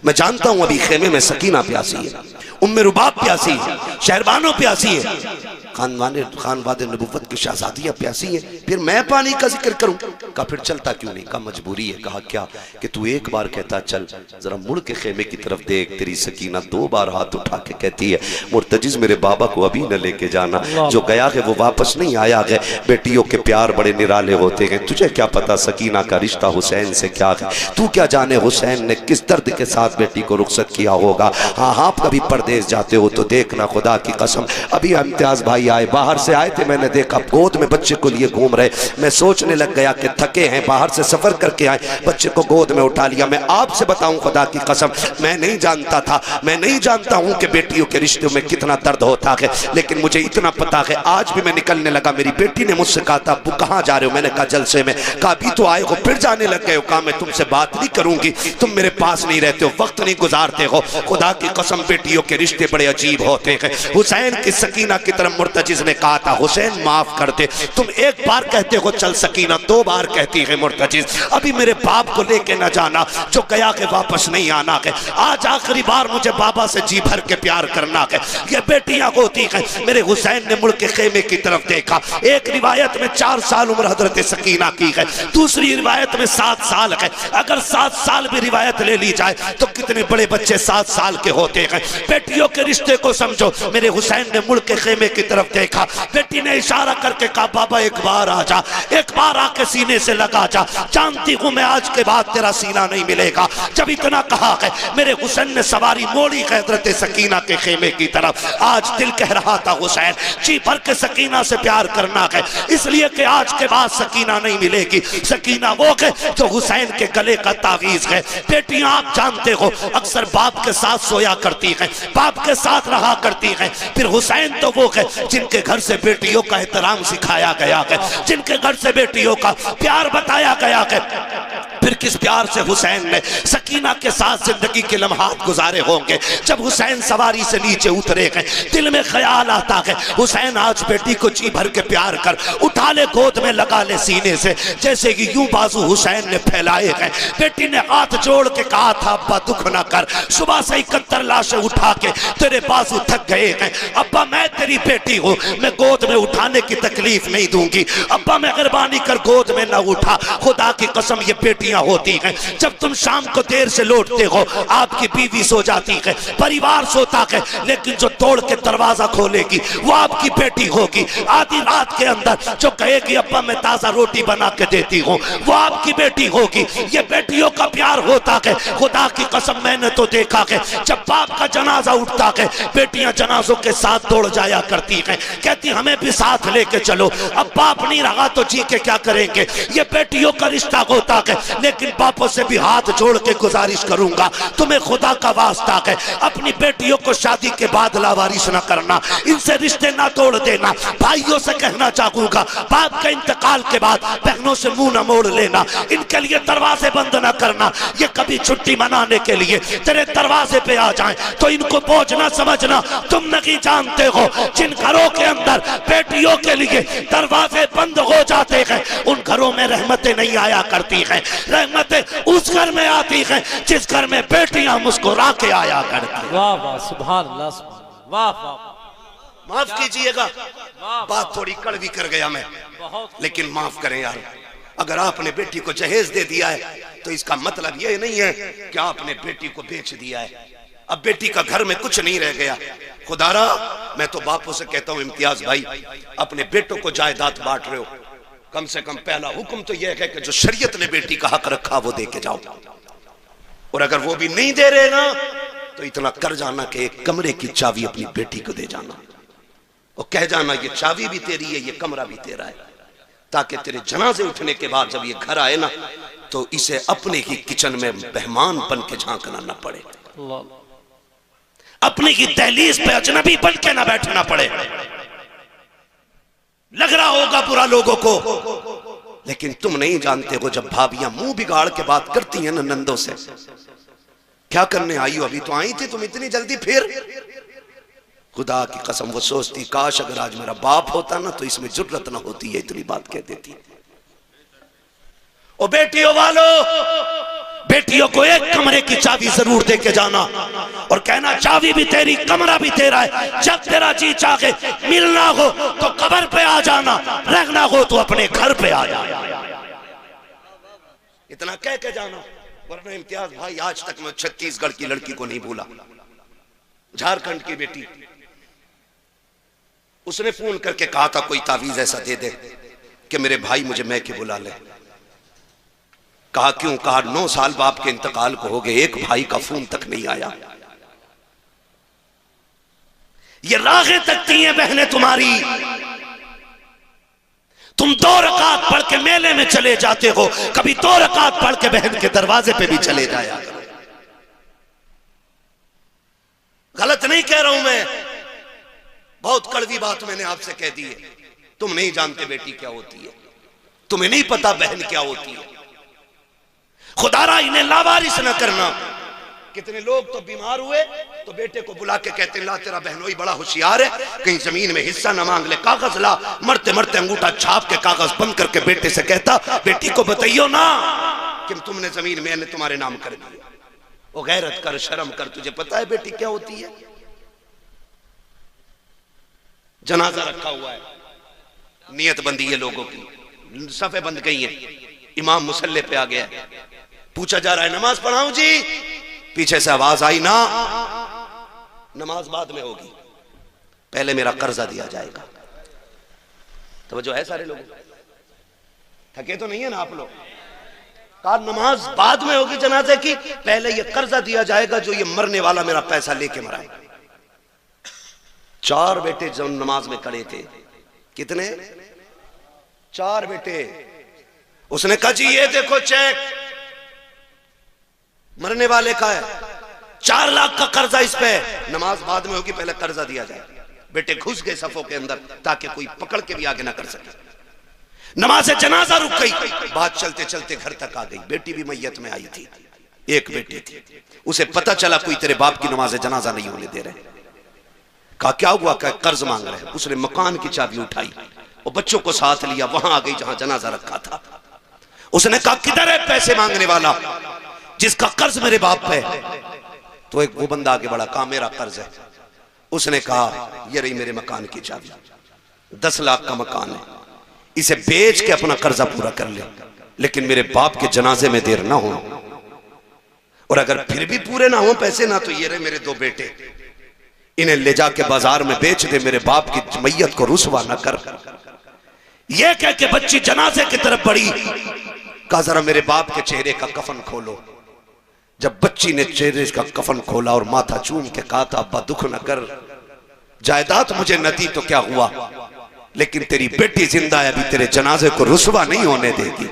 मैं जानता हूं अभी खेमे में सकीना प्यासी है, उम्मे रुबाब प्यासी है, शहरबानो प्यासी है, खानवादे नबुव्वत की शहजादियां प्यासी है, फिर मैं पानी का जिक्र करूं? कहा फिर चलता क्यों नहीं? कहा मजबूरी है। कहा क्या? कि तू एक बार कहता चल, जरा मुड़ के खेमे की तरफ देख, तेरी सकीना 2 बार हाथ उठा के कहती है मुर्तजिज मेरे बाबा को अभी न लेके जाना, जो गया है वो वापस नहीं आया है। बेटियों के प्यार बड़े निराले होते हैं, तुझे क्या पता सकीना का रिश्ता हुसैन से क्या है? तू क्या जाने हुसैन ने किस दर्द के साथ बेटी को रुखसत किया होगा। हाँ आप कभी परदेश जाते हो तो देखना, खुदा की कसम अभी इम्तियाज भाई आए, बाहर से आए थे, मैंने देखा गोद में बच्चे को लिए घूम रहे। मैं सोचने लग गया कि थके हैं, बाहर से सफर करके आए, बच्चे को गोद में उठा लिया। मैं आपसे बताऊं खुदा की कसम, मैं नहीं जानता था, मैं नहीं जानता हूं कि बेटियों के रिश्तों में कितना दर्द होता है, लेकिन मुझे इतना पता है। आज भी मैं निकलने लगा, मेरी बेटी ने मुझसे कहा था अब्बू कहाँ जा रहे हो? मैंने कहा जलसे में। कहा अभी तो आए हो फिर जाने लग गए हो? कहा मैं तुमसे बात नहीं करूंगी, तुम मेरे पास नहीं रहते हो, वक्त नहीं गुजारते हो। खुदा की कसम बेटियों के रिश्ते बड़े अजीब होते हैं। हुसैन की सकीना की तरफ मुर्तजिज ने कहा था हुसैन माफ कर दे, तुम एक बार कहते हो चल सकीना, 2 बार कहती है मुर्तजिज। अभी मेरे बाप को लेके न जाना, जो गया के वापस नहीं आना है। आज आखिरी बार मुझे बाबा से जी भर के प्यार करना है। ये बेटियां होती हैं। मेरे हुसैन ने मुड़ के खेमे की तरफ देखा। एक रिवायत में 4 साल उम्र हजरत सकीना की है, दूसरी रिवायत में 7 साल है। अगर 7 साल भी रिवायत ले ली जाए तो कितने बड़े बच्चे 7 साल के होते हैं। बेटियों के रिश्ते को समझो। मेरे हुसैन ने मुड़ के खेमे की तरफ देखा, बेटी ने इशारा करके कहा बाबा एक बार आ जा, एक बार आके सीने से लगा जा, जानती हूं मैं आज के बाद तेरा सीना नहीं मिलेगा। जब इतना कहा है मेरे हुसैन ने सवारी मोड़ी हजरत सकीना के खेमे की तरफ। आज दिल कह रहा था हुसैन जी भर के सकीना से प्यार करना है, इसलिए कि आज के बाद सकीना नहीं मिलेगी। सकीना वो है जो हुसैन के गले का तावीज है। बेटियां आप जानते हो अक्सर बाप के साथ सोया करती हैं, बाप के साथ रहा करती हैं। फिर हुसैन तो वो है जिनके घर से बेटियों का एहतराम सिखाया गया है, जिनके घर से बेटियों का प्यार बताया गया है। फिर किस प्यार से हुसैन ने सकीना के साथ जिंदगी के लम्हात गुजारे होंगे। जब हुसैन सवारी से नीचे उतरे हैं, दिल में ख्याल आता है हुसैन आज बेटी को जी भर के प्यार कर, उठा ले गोद में लगा ले सीने से, जैसे कि यूं बाजू हुसैन ने फैलाए हैं। बेटी ने हाथ जोड़ के कहा था अब्बा दुख ना कर, सुबह से 71 लाशें उठा के तेरे बाजू थक गए हैं। अब्बा मैं तेरी बेटी हूँ, मैं गोद में उठाने की तकलीफ नहीं दूंगी। अब्बा मेहरबानी कर गोद में न उठा, खुदा की कसम ये बेटी बेटियां होती हैं। जब तुम शाम को देर से लौटते हो, आपकी बीवी सो जाती है, परिवार सोता है, लेकिन जो तोड़ के दरवाजा खोलेगी वो आपकी बेटी होगी। आधी रात के अंदर जो कहेगी अब्बा मैं ताजा रोटी बना के देती हूँ, वो आपकी बेटी होगी। ये बेटियों का प्यार होता है। खुदा की कसम मैंने तो देखा है, जब बाप का जनाजा उठता है, बेटियां जनाजों के साथ दौड़ जाया करती हैं, कहती हमें भी साथ लेके चलो। अब बाप नहीं रहा तो जी के क्या करेंगे। ये बेटियों का रिश्ता होता है। लेकिन बापों से भी हाथ जोड़ के गुजारिश करूंगा, तुम्हें खुदा का वास्ता है, अपनी बेटियों को शादी के बाद लावारिस न करना, इनसे रिश्ते ना तोड़ देना। भाइयों से कहना चाहूंगा, बाप के इंतकाल के बाद बहनों से मुंह न मोड़ लेना, इनके लिए दरवाजे बंद न करना। ये कभी छुट्टी मनाने के लिए तेरे दरवाजे पे आ जाएं तो इनको बोझ ना समझना। तुम नहीं जानते हो जिन घरों के अंदर बेटियों के लिए दरवाजे बंद हो जाते हैं, उन घरों में रहमतें नहीं आया करती हैं। रहमतें उस घर में आती हैं जिस घर में बेटियां मुस्कुरा के आया करती। वाह वाह सुभान अल्लाह, वाह वाह। माफ कीजिएगा, बात थोड़ी कड़वी कर गया मैं, लेकिन माफ करें यार। अगर आपने बेटी को जहेज दे दिया है तो इसका मतलब ये नहीं है कि आपने बेटी को बेच दिया है। अब बेटी का घर में कुछ नहीं रह गया। खुदारा मैं तो बापों से कहता हूं, इम्तियाज भाई अपने बेटों को जायदाद बांट रहे हो, कम से कम पहला हुक्म तो यह है कि जो शरीयत ने बेटी का हक रखा वो दे के जाओ। और अगर वो भी नहीं दे रहे ना तो इतना कर जाना कि एक कमरे की चाबी अपनी बेटी को दे जाना और कह जाना ये चाबी भी तेरी है, ये कमरा भी तेरा है, ताकि तेरे जनाजे उठने के बाद जब ये घर आए ना तो इसे अपने ही किचन में मेहमान बन के झांकना ना पड़े, अपने ही दहलीज पे अजनबी बन के ना बैठना पड़े। लग रहा होगा बुरा लोगों को, लेकिन तुम नहीं जानते हो जब भाभियां मुंह बिगाड़ के बात करती हैं ना नंदों से, क्या करने आई हो, अभी तो आई थी तुम इतनी जल्दी फिर। खुदा की कसम वो सोचती काश अगर आज मेरा बाप होता ना तो इसमें जुर्रत ना होती है, इतनी बात कह देती। ओ बेटियों वालों, बेटियों को एक कमरे की चाबी जरूर दे के जाना और कहना चाबी भी तेरी कमरा भी तेरा है। जब तेरा जी चाहे मिलना हो तो कब्र पे आ जाना, रहना हो तो अपने घर पे आ जाना। इतना कह के जाना, वरना इम्तियाज भाई आज तक मैं छत्तीसगढ़ की लड़की को नहीं भूला, झारखंड की बेटी, उसने फोन करके कहा था कोई तावीज ऐसा दे दे कि मेरे भाई मुझे मैके बुला ले। कहा क्यों? कहा 9 साल बाप के इंतकाल को हो गए, एक भाई का फोन तक नहीं आया। ये राहें तकती हैं बहनें तुम्हारी, तुम 2 रकात पढ़ के मेले में चले जाते हो, कभी 2 रकात पढ़ के बहन के दरवाजे पे भी चले जाया करो। गलत नहीं कह रहा हूं मैं, बहुत कड़वी बात मैंने आपसे कह दी है। तुम नहीं जानते बेटी क्या होती है, तुम्हें नहीं पता बहन क्या होती है। खुदारा इन्हें लावारिस न करना। कितने लोग तो बीमार हुए तो बेटे को बुला के कहते ला तेरा बहनोई बड़ा होशियार है, कहीं जमीन में हिस्सा न मांग ले, कागज ला। मरते मरते अंगूठा छाप के कागज बंद करके बेटे से कहता बेटी को बताइयो ना कि तुमने जमीन मैंने तुम्हारे नाम कर दिया। वो गैरत कर, शर्म कर, तुझे पता है बेटी क्या होती है। जनाजा रखा हुआ है, नियत बंदी है लोगों की, सफे बंद गई है, इमाम मुसल्ले पे आ गया, पूछा जा रहा है नमाज पढ़ाऊं जी, पीछे से आवाज आई ना नमाज बाद में होगी, पहले मेरा कर्जा दिया जाएगा। तो जो है सारे लोग थके तो नहीं है ना आप लोग। कहा नमाज बाद में होगी जनाजे की, पहले ये कर्जा दिया जाएगा जो ये मरने वाला मेरा पैसा लेके मरा है। 4 बेटे जो नमाज में खड़े थे, कितने? 4 बेटे। उसने कहा जी ये देखो चेक मरने वाले का है, 4 लाख का कर्जा इस पे, नमाज बाद में होगी, पहले कर्जा दिया जाए। बेटे घुस गए सफों के अंदर ताकि कोई पकड़ के भी आगे ना कर सके। नमाज जनाजा रुक गई, बात चलते चलते घर तक आ गई। बेटी भी मैयत में आई थी, एक बेटी थी, उसे पता चला कोई तेरे बाप की नमाज जनाजा नहीं होने दे रहे। कहा क्या हुआ? क्या कर्ज मांग रहे हैं। उसने मकान की चाबी उठाई और बच्चों को साथ लिया, वहां आ गई जहां जनाजा रखा था। उसने कहा किधर है पैसे मांगने वाला जिसका कर्ज मेरे बाप पे? तो एक वो बंदा आगे बढ़ा, कहा मेरा कर्ज है। उसने कहा ये रही मेरे मकान की चाबी, 10 लाख का मकान है, इसे बेच के अपना कर्जा पूरा कर ले। लेकिन मेरे बाप के जनाजे में देर ना हो, और अगर फिर भी पूरे ना हो पैसे ना, तो ये रहे मेरे 2 बेटे, इन्हें ले जाके बाजार में बेच दे, मेरे बाप की मैयत को रुसवा न कर। ये कह के बच्ची जनाजे की तरफ बढ़ी, कहा जरा मेरे बाप के चेहरे का कफन खोलो। जब बच्ची ने चेहरे का कफन खोला और माथा चूम के कहा था अब्बा दुख न कर, जायदाद मुझे न दी तो क्या हुआ, लेकिन तेरी बेटी जिंदा है, अभी तेरे जनाजे को रुसवा नहीं होने देगी।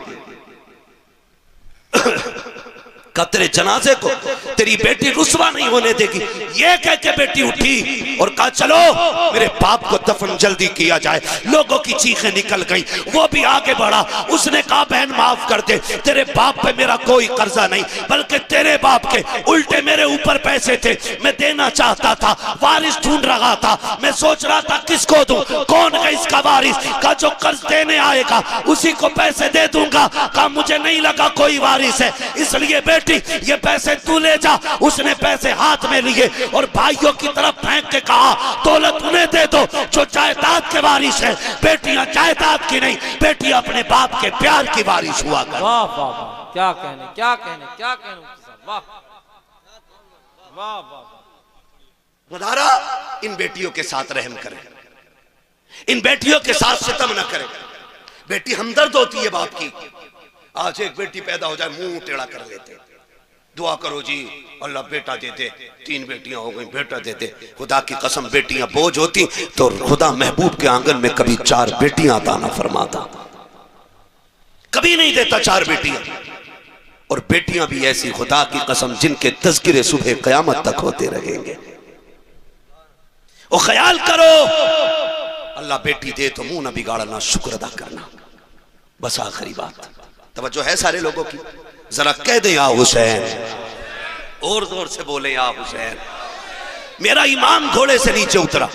तेरे जनाजे को तेरी बेटी रुसवा नहीं होने देगी। ये कह के बेटी उठी और कहा चलो मेरे बाप को दफन जल्दी किया जाए। लोगों की चीखें निकल गई, वो भी आगे बढ़ा। उसने कहा बहन माफ कर दे, तेरे बाप पे मेरा कोई कर्जा नहीं, बल्कि तेरे बाप के उल्टे मेरे ऊपर पैसे थे, मैं देना चाहता था, वारिस ढूंढ रहा था, मैं सोच रहा था किसको दूं, कौन है इसका वारिस, का जो कर्ज देने आएगा उसी को पैसे दे दूंगा। कहा मुझे नहीं लगा कोई वारिस है, इसलिए बेटी ये पैसे तू ले जा। उसने पैसे हाथ में लिए और भाइयों की तरफ फेंक के कहा दौलत उन्हें दे दो जो जायदाद के वारिस है। बेटियां जायदाद की नहीं, बेटी अपने बाप के प्यार की वारिस हुआ कर। वाह वाह वाह, क्या कहने क्या कहने क्या कहने, वाह वाह वाह। खुदारा इन बेटियों के साथ रहम करें, इन बेटियों के साथ सितम न करें। बेटी हमदर्द होती है बाप की। आज एक बेटी पैदा हो जाए मुंह टेढ़ा कर लेते, दुआ करो जी अल्लाह बेटा दे दे, 3 बेटियां हो गई बेटा दे दे। खुदा की कसम बेटियां बोझ होती तो खुदा महबूब के आंगन में कभी 4 बेटियां अता ना फरमाता, कभी नहीं देता 4 बेटियां। और बेटियां भी ऐसी खुदा की कसम जिनके तज़किरे सुबह क़यामत तक होते रहेंगे। और ख्याल करो अल्लाह बेटी दे तो मुंह ना बिगाड़ना, शुक्र अदा करना। बस आखिरी बात तवज्जो है सारे लोगों की, जरा कह दे या हुसैन, और जोर से बोले या हुसैन। मेरा इमाम घोड़े से नीचे उतरा,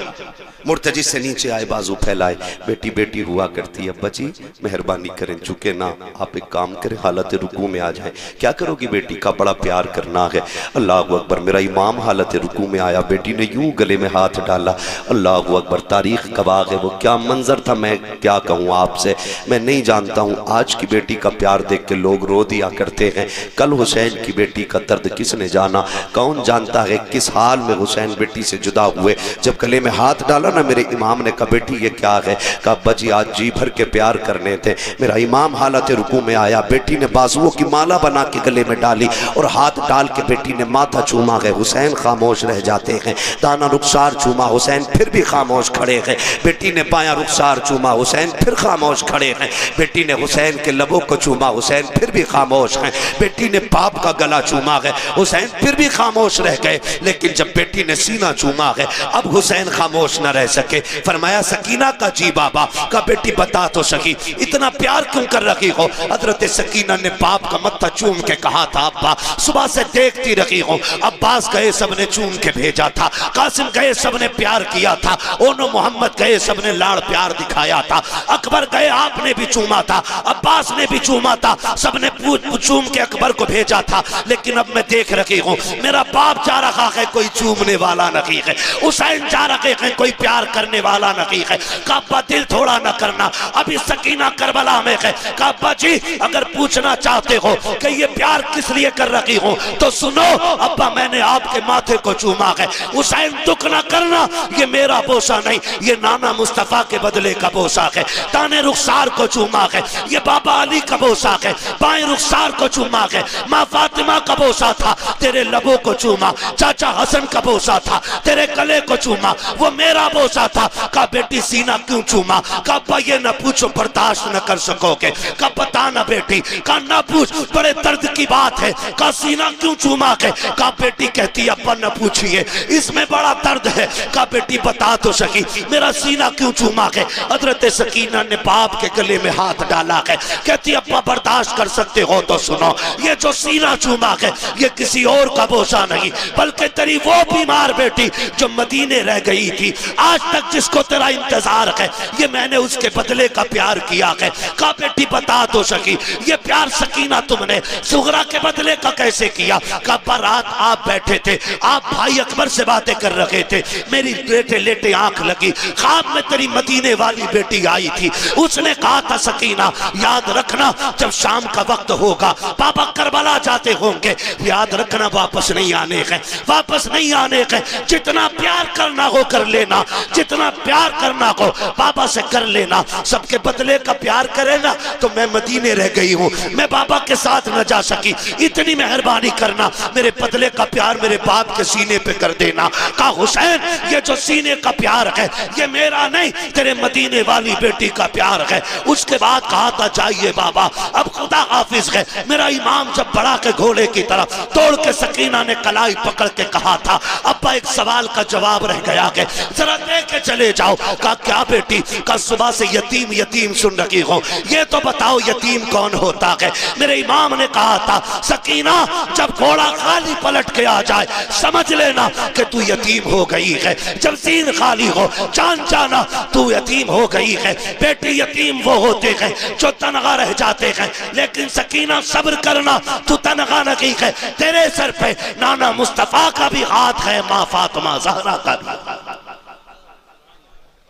मुर्तजिस से नीचे आए, बाजू फैलाए, बेटी बेटी हुआ करती है, बची मेहरबानी करें, चुके ना आप एक काम करें, हालत रुकू में आ जाए। क्या करोगी बेटी का बड़ा प्यार करना है। अल्लाह अकबर। मेरा इमाम हालत रुकू में आया, बेटी ने यूं गले में हाथ डाला। अल्लाह अकबर। तारीख गवाह है वो क्या मंजर था, मैं क्या कहूँ आपसे, मैं नहीं जानता हूँ। आज की बेटी का प्यार देख के लोग रो दिया करते हैं, कल हुसैन की बेटी का दर्द किसने जाना। कौन जानता है किस हाल में हुसैन बेटी से जुदा हुए। जब गले में हाथ डाला ना मेरे इमाम ने कहा बेटी ये क्या है, कहा बजी आज जी भर के प्यार करने थे। मेरा इमाम हालत रुकू में आया, बेटी ने बाजुओं की माला बना के गले में डाली और हाथ डाल के बेटी ने माथा चूमा है। हुसैन खामोश रह जाते हैं। दाना रुखसार चूमा, हुसैन फिर भी खामोश खड़े हैं। बेटी ने बायां रुखसार चूमा, हुसैन फिर खामोश खड़े हैं। बेटी ने हुसैन के लबों को चूमा, हुसैन फिर भी खामोश हैं। बेटी ने बाप का गला चूमा है, हुसैन फिर भी खामोश रह गए। लेकिन जब बेटी ने सीना चूमा है, अब हुसैन खामोश न रह सके। फरमाया सकीना का जी बाबा, का बेटी बता तो सकी इतना प्यार क्यों कर रही हो। हजरत सकीना ने बाप का मत्था चूम के कहा था अब्बा सुबह से देखती रही हूँ। अब्बास गए सबने चूम के भेजा था, कासिम गए सबने प्यार किया था, ओनो मोहम्मद गए सबने लाड़ प्यार दिखाया था, अकबर गए आपने भी चूमा था, अब्बास ने भी चूमा था, सबने चूम के अकबर को भेजा था। लेकिन अब मैं देख रही हूँ मेरा बाप जा रहा है, कोई चूमने वाला नहीं है। हुसैन जा रहे हैं, कोई प्यार करने वाला नहीं है। काबा दिल थोड़ा न करना, अभी सकीना करबला में है। काबा जी अगर पूछना चाहते हो कि ये प्यार किस लिए कर रही हूँ तो सुनो अब्बा, मैंने आपके माथे को चूमा है। हुसैन दुख ना करना, ये मेरा बोसा नहीं, ये नाना मुस्तफा के बदले का बोसा है। दाने रुखसार को चूमा है, ये बाबा अली का बोसा है। बाएं रुखसार को चूमा है, माँ फातिमा का बोसा था, तेरे लबों को चूमा। चाचा हसन का बोसा था, तेरे गले को चूमा, वो मेरा बोसा था। का बेटी सीना क्यों चूमा, का ये न पूछो बर्दाश्त न कर सकोगे, का बता ना बेटी, का ना पूछ बड़े दर्द की बात है, का सीना क्यों चूमा है। का बेटी कहती अब्बा न पूछिए इसमें बड़ा दर्द है, का बेटी बता तो सकी मेरा सीना क्यों चूमा है। हजरत सकीना ने बाप के गले में हाथ डाला है, कहती अब्बा बर्दाश्त कर सकते हो तो सुनो, ये जो सीना चूमा है ये किसी और का बोसा नहीं, बल्कि तेरी वो बीमार बेटी जो मदीने रह गई थी, आज तक जिसको तेरा इंतजार है, ये मैंने उसके बदले का प्यार किया है। कहा बेटी बता तो सकी, ये प्यार सकीना तुमने सुगरा के बदले का कैसे किया? कहा बारात आप बैठे थे, आप भाई अकबर से बातें कर रहे थे, मेरी लेटे लेटे आंख लगी, ख्वाब में तेरी मदीने वाली बेटी आई थी। उसने कहा था सकीना याद रखना जब शाम का वक्त होगा पापा करबला जाते होंगे, याद रखना वापस नहीं आने का, वापस नहीं आने का। जितना प्यार करना हो कर लेना, जितना प्यार करना हो पापा से कर लेना। सबके बदले का प्यार करेगा तो मैं मदीने रह गई हूँ, मैं बाबा के साथ न जा सकी, इतनी मेहरबानी करना, मेरे बदले का प्यार मेरे बाप के सीने पे कर देना। कहा हुसैन ये जो सीने का प्यार है ये मेरा नहीं, तेरे मदीने वाली बेटी का प्यार है। उसके बाद कहा था जाइए बाबा, अब खुदा हाफिज है। मेरा इमाम जब बढ़ा के घोड़े की तरफ तोड़ के सकीना ने कलाई पकड़ के कहा था अब्बा एक सवाल का जवाब रह गया है, जरा दे के चले जाओ। कहा क्या बेटी? कल सुबह से यतीम यतीम सुन रही हो, ये तो बताओ यतीम कौन होता है? मेरे इमाम ने कहा था सकीना जब घोड़ा खाली पलट के आ जाए समझ लेना कि तू यतीम हो गई है, जब सीन खाली हो जान जाना तू यतीम हो गई है। बेटी यतीम वो होते हैं जो तनहा रह जाते हैं, लेकिन सकीना सब्र करना तू तनहा नहीं है, तेरे सर पे नाना मुस्तफा का भी हाथ है, माँ फातिमा ज़हरा का भी।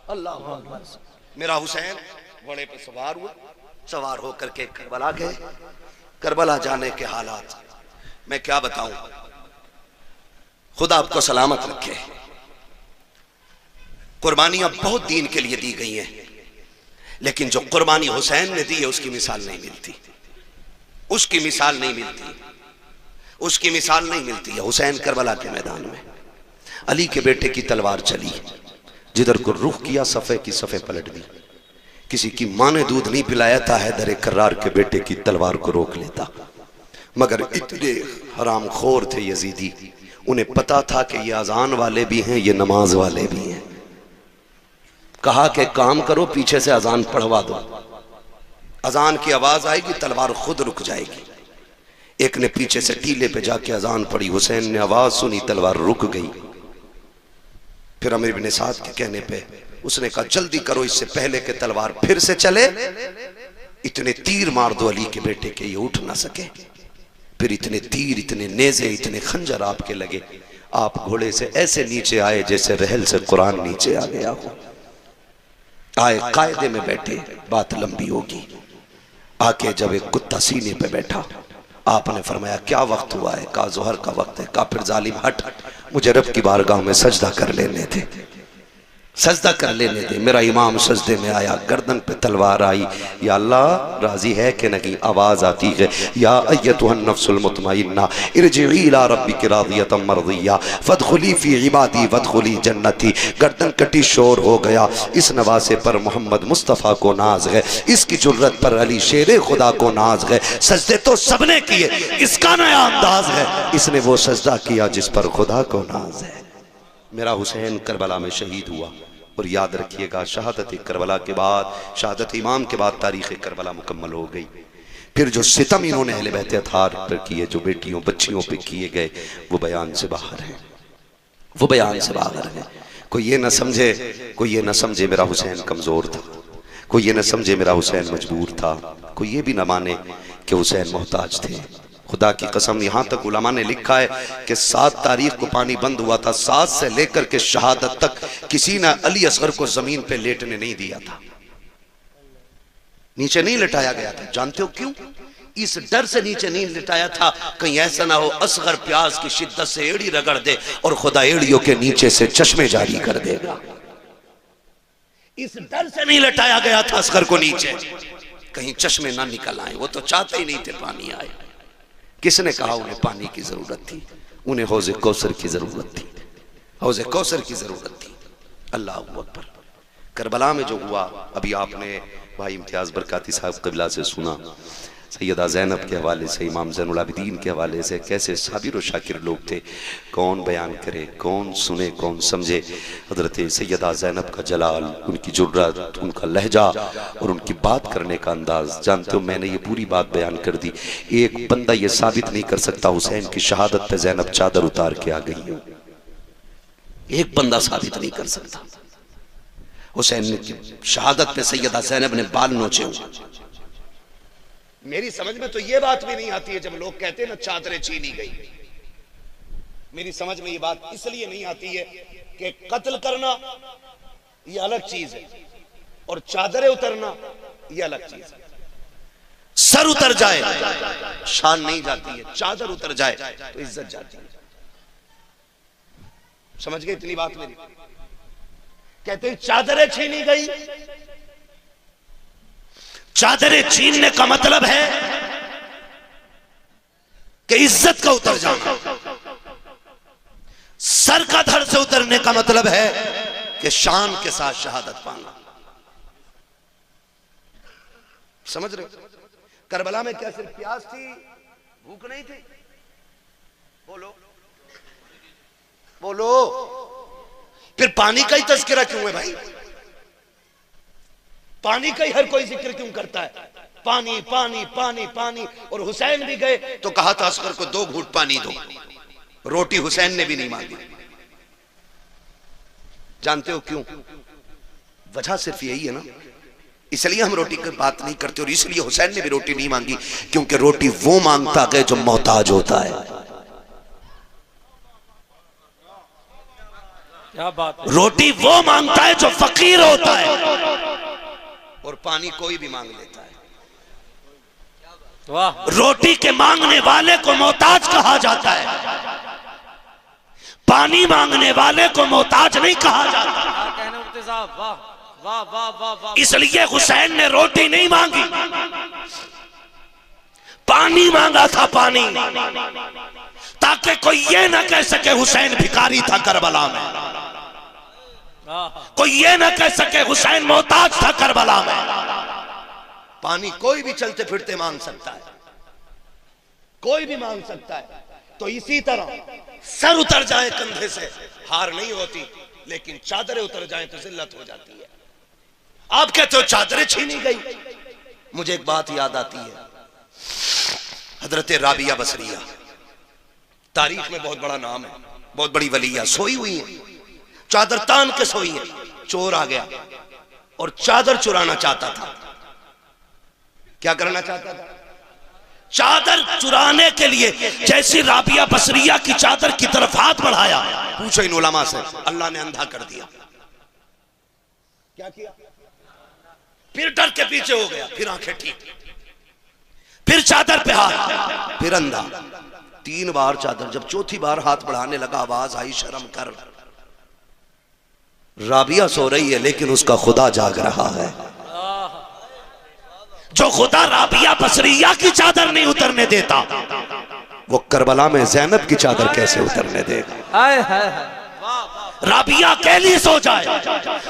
अल्लाह मेरा हुसैन घोड़े पे सवार हुआ, सवार होकर के करबला गए। करबला जाने के हालात मैं क्या बताऊं, खुदा आपको सलामत रखे। कुर्बानियां बहुत दीन के लिए दी गई हैं, लेकिन जो कुर्बानी हुसैन ने दी है उसकी मिसाल नहीं मिलती, उसकी मिसाल नहीं मिलती, उसकी मिसाल नहीं मिलती है। हुसैन करबला के मैदान में अली के बेटे की तलवार चली, जिधर को रुख किया सफ़े की सफ़े पलट दी। किसी की माँ ने दूध नहीं पिलाया था हैदर कर्रार के बेटे की तलवार को रोक लेता, मगर इतने हराम खोर थे यजीदी, उन्हें पता था कि ये अजान वाले भी हैं, ये नमाज वाले भी हैं। कहा कि काम करो पीछे से अजान पढ़वा दो, अजान की आवाज आएगी तलवार खुद रुक जाएगी। एक ने पीछे से टीले पे जाके अजान पढ़ी, हुसैन ने आवाज सुनी तलवार रुक गई। फिर अमीर इब्ने साद के कहने पे उसने कहा जल्दी करो इससे पहले कि तलवार फिर से चले, इतने तीर मार दो अली के बेटे के ये उठ ना सके। फिर इतने तीर, इतने नेज़े, इतने खंजर आपके लगे, आप घोड़े से ऐसे नीचे आए जैसे रहल से कुरान नीचे आ गया हो। आए कायदे में बैठे, बात लंबी होगी। आके जब एक कुत्ता सीने पे बैठा, आपने फरमाया क्या वक्त हुआ है? कहा जोहर का वक्त है। कहा फिर जालिम हट, मुझे रब की बारगाह में सजदा कर लेने थे, सजदा कर लेने दे। मेरा इमाम सजदे में आया, गर्दन पे तलवार आई, या अल्लाह राजी है कि नहीं? आवाज आती है या अय्यतुहन नफ्सुल मुतमइन्ना इरजिई इला रब्बिकी रादियतम मर्दिया फदखुली फी इबादी वदखुली जन्नती। गर्दन कटी, शोर हो गया। इस नवासे पर मोहम्मद मुस्तफ़ा को नाज है, इसकी जुर्रत पर अली शेरे खुदा को नाज है। सजदे तो सबने किए, इसका नया अंदाज है, इसने वो सजदा किया जिस पर खुदा को नाज है। मेरा हुसैन करबला में शहीद हुआ। और याद रखिएगा शहादत करबला के बाद, शहादत इमाम के बाद तारीख़ करबला मुकम्मल हो गई। फिर जो सितम इन्होंने अहले बैत अतहार पर किए, जो बेटियों बच्चियों पे किए गए, वो बयान से बाहर है, वो बयान से बाहर है। कोई ये ना समझे, कोई ये ना समझे मेरा हुसैन कमज़ोर था, कोई ये ना समझे मेरा हुसैन मजबूर था, कोई ये भी ना माने कि हुसैन मोहताज थे। खुदा की कसम, यहाँ तक उलमा ने लिखा है कि 7 तारीख को पानी बंद हुआ था, 7 से लेकर के शहादत तक किसी ने अली असगर को जमीन पे लेटने नहीं दिया था, नीचे नहीं लिटाया गया था। जानते हो क्यों? इस डर से नीचे नहीं लिटाया था कहीं ऐसा ना हो असगर प्यास की शिद्दत से एड़ी रगड़ दे और खुदा एड़ियों के नीचे से चश्मे जारी कर देगा। इस डर से नहीं लिटाया गया था असगर को नीचे, कहीं चश्मे ना निकल आए। वो तो चाहते ही नहीं थे पानी आए। किसने कहा उन्हें पानी की जरूरत थी? उन्हें हौज़े कौसर की जरूरत थी, हौज़े कौसर की जरूरत थी। अल्लाह अकबर। करबला में जो हुआ, अभी आपने भाई इम्तियाज बरकाती साहब क़िबला से सुना, सैयदा ज़ैनब के हवाले से, इमाम ज़ैनुल आबिदीन के हवाले से, कैसे साबिर और शाकिर लोग थे। कौन बयान करे, कौन सुने, कौन समझे। हज़रत सैयदा ज़ैनब का जलाल, उनकी जुर्रत, उनका लहजा और उनकी बात करने का अंदाज़। जानते हो मैंने ये पूरी बात बयान कर दी, एक बंदा ये साबित नहीं कर सकता हुसैन की शहादत पे ज़ैनब चादर उतार के आ गई हो, एक बंदा साबित नहीं कर सकता। हुसैन की शहादत पे सैयदा ज़ैनब ने बाल नोचे हुए। मेरी समझ में तो ये बात भी नहीं आती है जब लोग कहते हैं ना चादरें छीनी गई। मेरी समझ में ये बात इसलिए नहीं आती है कि कत्ल करना ये अलग चीज है और चादरें उतरना ये अलग चीज है। सर उतर जाए शान नहीं जाती है, चादर उतर जाए तो इज्जत जाती है। समझ गए इतनी बात मेरी? कहते हैं चादरें छीनी गई। चादरें छीनने का मतलब है कि इज्जत का उतर जाना। सर का धड़ से उतरने का मतलब है कि शान के साथ शहादत पाना। समझ रहे? करबला में क्या सिर्फ प्यास थी, भूख नहीं थी? बोलो बोलो। फिर पानी का ही तज़किरा क्यों है भाई? पानी का ही हर कोई जिक्र क्यों करता है? पानी पानी पानी पानी। और हुसैन भी गए तो कहा था असगर को 2 घूंट पानी दो। रोटी हुसैन ने भी नहीं मांगी। जानते हो क्यों? वजह सिर्फ यही है ना, इसलिए हम रोटी की बात नहीं करते और इसलिए हुसैन ने भी रोटी नहीं मांगी, क्योंकि रोटी वो मांगता है जो मोहताज होता है। क्या बात है? रोटी वो मांगता है जो फकीर होता है और पानी कोई भी मांग लेता है। वाह। रोटी के मांगने वाले को मोहताज कहा जाता है, पानी मांगने वाले को मोहताज नहीं कहा जाता। कहने मुफ्ती साहब, वाह वाह वाह वाह वाह। इसलिए हुसैन ने रोटी नहीं मांगी, पानी मांगा था, पानी, ताकि कोई ये ना कह सके हुसैन भिखारी था करबला में, कोई ये ना कह सके हुसैन मोहताज था करबला में। पानी कोई भी चलते फिरते मांग सकता है, कोई भी मांग सकता है। तो इसी तरह सर उतर जाए कंधे से हार नहीं होती, लेकिन चादरें उतर जाएं तो जिल्लत हो जाती है। आप कहते हो चादरें छीनी गई, मुझे एक बात याद आती है। हजरत राबिया बसरिया तारीख में बहुत बड़ा नाम है, बहुत बड़ी वलिया, सोई हुई है, चादर तान के सोई है। चोर आ गया और चादर चुराना चाहता था। क्या करना चाहता था? चादर चुराने के लिए जैसी राबिया बसरिया की चादर की तरफ हाथ बढ़ाया, पूछो इन उलमा से, अल्लाह ने अंधा कर दिया। क्या किया? फिर डर के पीछे हो गया, फिर आंखें ठीक, फिर चादर पे हाथ, फिर अंधा। 3 बार चादर, जब चौथी बार हाथ बढ़ाने लगा आवाज आई, शर्म कर। राबिया सो रही है लेकिन उसका खुदा जाग रहा है। जो खुदा राबिया बसरिया की चादर नहीं उतरने देता, वो करबला में ज़ैनब की चादर कैसे उतरने देगा? राबिया अकेली सो जाए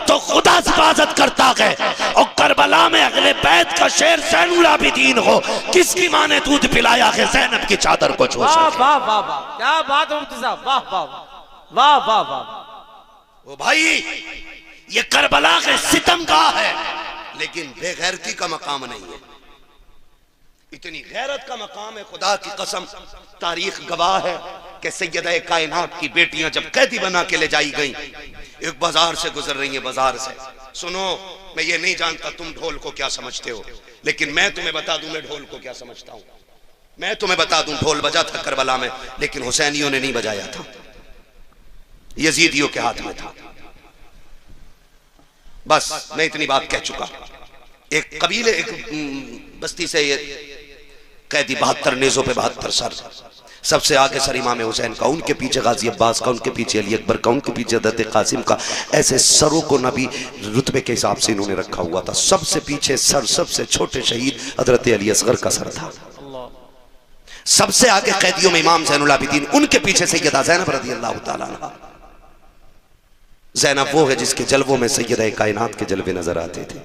तो खुदा हिफाजत करता है, और करबला में अगले बैत का शेर ज़ैनुल आबिदीन हो, किसकी माँ ने दूध पिलाया है ज़ैनब की चादर को छू सके? वाह वाह वाह, क्या बात है मुफ्ती साहब, वाह वाह वाह वाह वाह। ओ भाई, ये करबला के सितमगाह है लेकिन बेगैरती का मकाम नहीं है। इतनी गैरत का मकाम है, खुदा की कसम। तारीख गवाह है कि सैयदा कायनात की बेटियां जब कैदी बना के ले जाई गई, एक बाजार से गुजर रही है, बाजार से। सुनो, मैं ये नहीं जानता तुम ढोल को क्या समझते हो, लेकिन मैं तुम्हें बता दूं मैं ढोल को क्या समझता हूं। मैं तुम्हें बता दूं, ढोल बजा था करबला में, लेकिन हुसैनियों ने नहीं बजाया था, यजीदियों के हाथ में था। बस मैं इतनी बात कह चुका। एक कबीले, एक बस्ती से ये कैदी 72 नेज़ों पे 72 सर, सबसे आगे सर इमाम हुसैन का, उनके पीछे गाजी अब्बास का, उनके पीछे अली अकबर का, उनके पीछे हज़रत कासिम का। ऐसे सरों को नबी रुतबे के हिसाब से इन्होंने रखा हुआ था। सबसे पीछे सर, सबसे छोटे शहीद हज़रत अली असगर का सर था। सबसे आगे कैदियों में इमाम ज़ैनुल आबिदीन, उनके पीछे सैयदा ज़ैनब रज़ियल्लाहु ताला अन्हा। ज़ैनब वो है जिसके जलवों में सैयदा कायनात के जलवे नजर आते थे।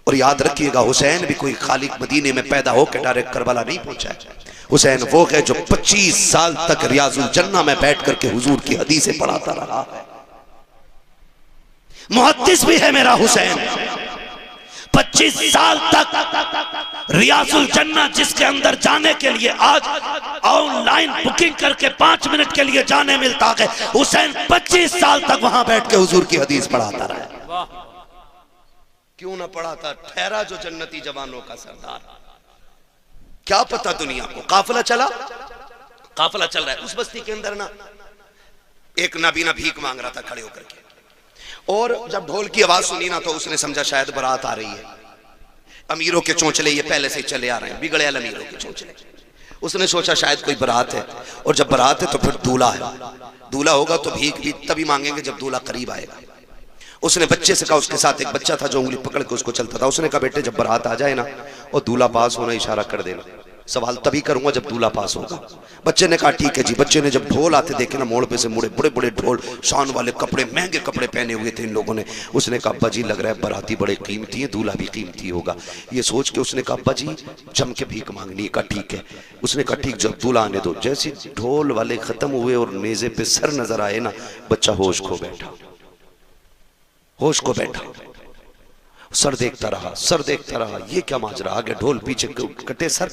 और याद रखिएगा, हुसैन भी कोई खाली मदीने में पैदा होकर डायरेक्ट करबला नहीं पहुंचा है। हुसैन वो है जो 25 साल तक रियाजुल जन्ना में बैठ करके हुजूर की हदीसें पढ़ाता रहा है। मुहद्दिस भी है मेरा हुसैन। 25 साल तक रियाजुल जन्ना, जिसके अंदर जाने के लिए आज ऑनलाइन बुकिंग करके 5 मिनट के लिए जाने मिलता है, हुसैन 25 साल तक वहां बैठ के हुजूर की हदीस पढ़ाता रहा। क्यों ना पढ़ा था, ठहरा जो जन्नती जवानों का सरदार। क्या पता दुनिया को। काफिला चल रहा है। उस बस्ती के अंदर ना एक नाबीना भीख मांग रहा था खड़े होकर के, और जब ढोल की आवाज सुनी ना तो उसने समझा शायद बारात आ रही है। अमीरों के चोंचले ये पहले से चले आ रहे हैं, बिगड़े अमीरों के चोंचले। उसने सोचा शायद कोई बारात है, और जब बारात है तो फिर दूल्हा है, दूल्हा होगा तो भीख भी तभी मांगेंगे जब दूल्हा करीब आएगा। उसने बच्चे से कहा, उसके साथ एक बच्चा था जो उंगली पकड़ के उसको चलता था, उसने कहा बेटे जब बारात आ जाए ना और दूल्हा पास होना इशारा कर देना, सवाल तभी करूंगा जब दूल्हा पास होगा। बच्चे ने कहा ठीक है जी। बच्चे ने जब ढोल आते देखे ना, मोड़ पे से मुड़े, बड़े बड़े ढोल, शान वाले कपड़े, महंगे कपड़े पहने हुए थे इन लोगों ने। उसने कहा अब्बा जी लग रहा है बाराती बड़े कीमती है, दूल्हा भी कीमती होगा। ये सोच के उसने कहा अब्बा जी जम के भीख मांगनी है। कहा ठीक है। उसने कहा ठीक, जब दूल्हा आने दो। जैसे ढोल वाले खत्म हुए और नेजे पे सर नजर आए ना, बच्चा होश खो बैठा, होश को बैठा, सर देखता रहा, ये क्या माजरा, आगे ढोल पीछे कटे सर।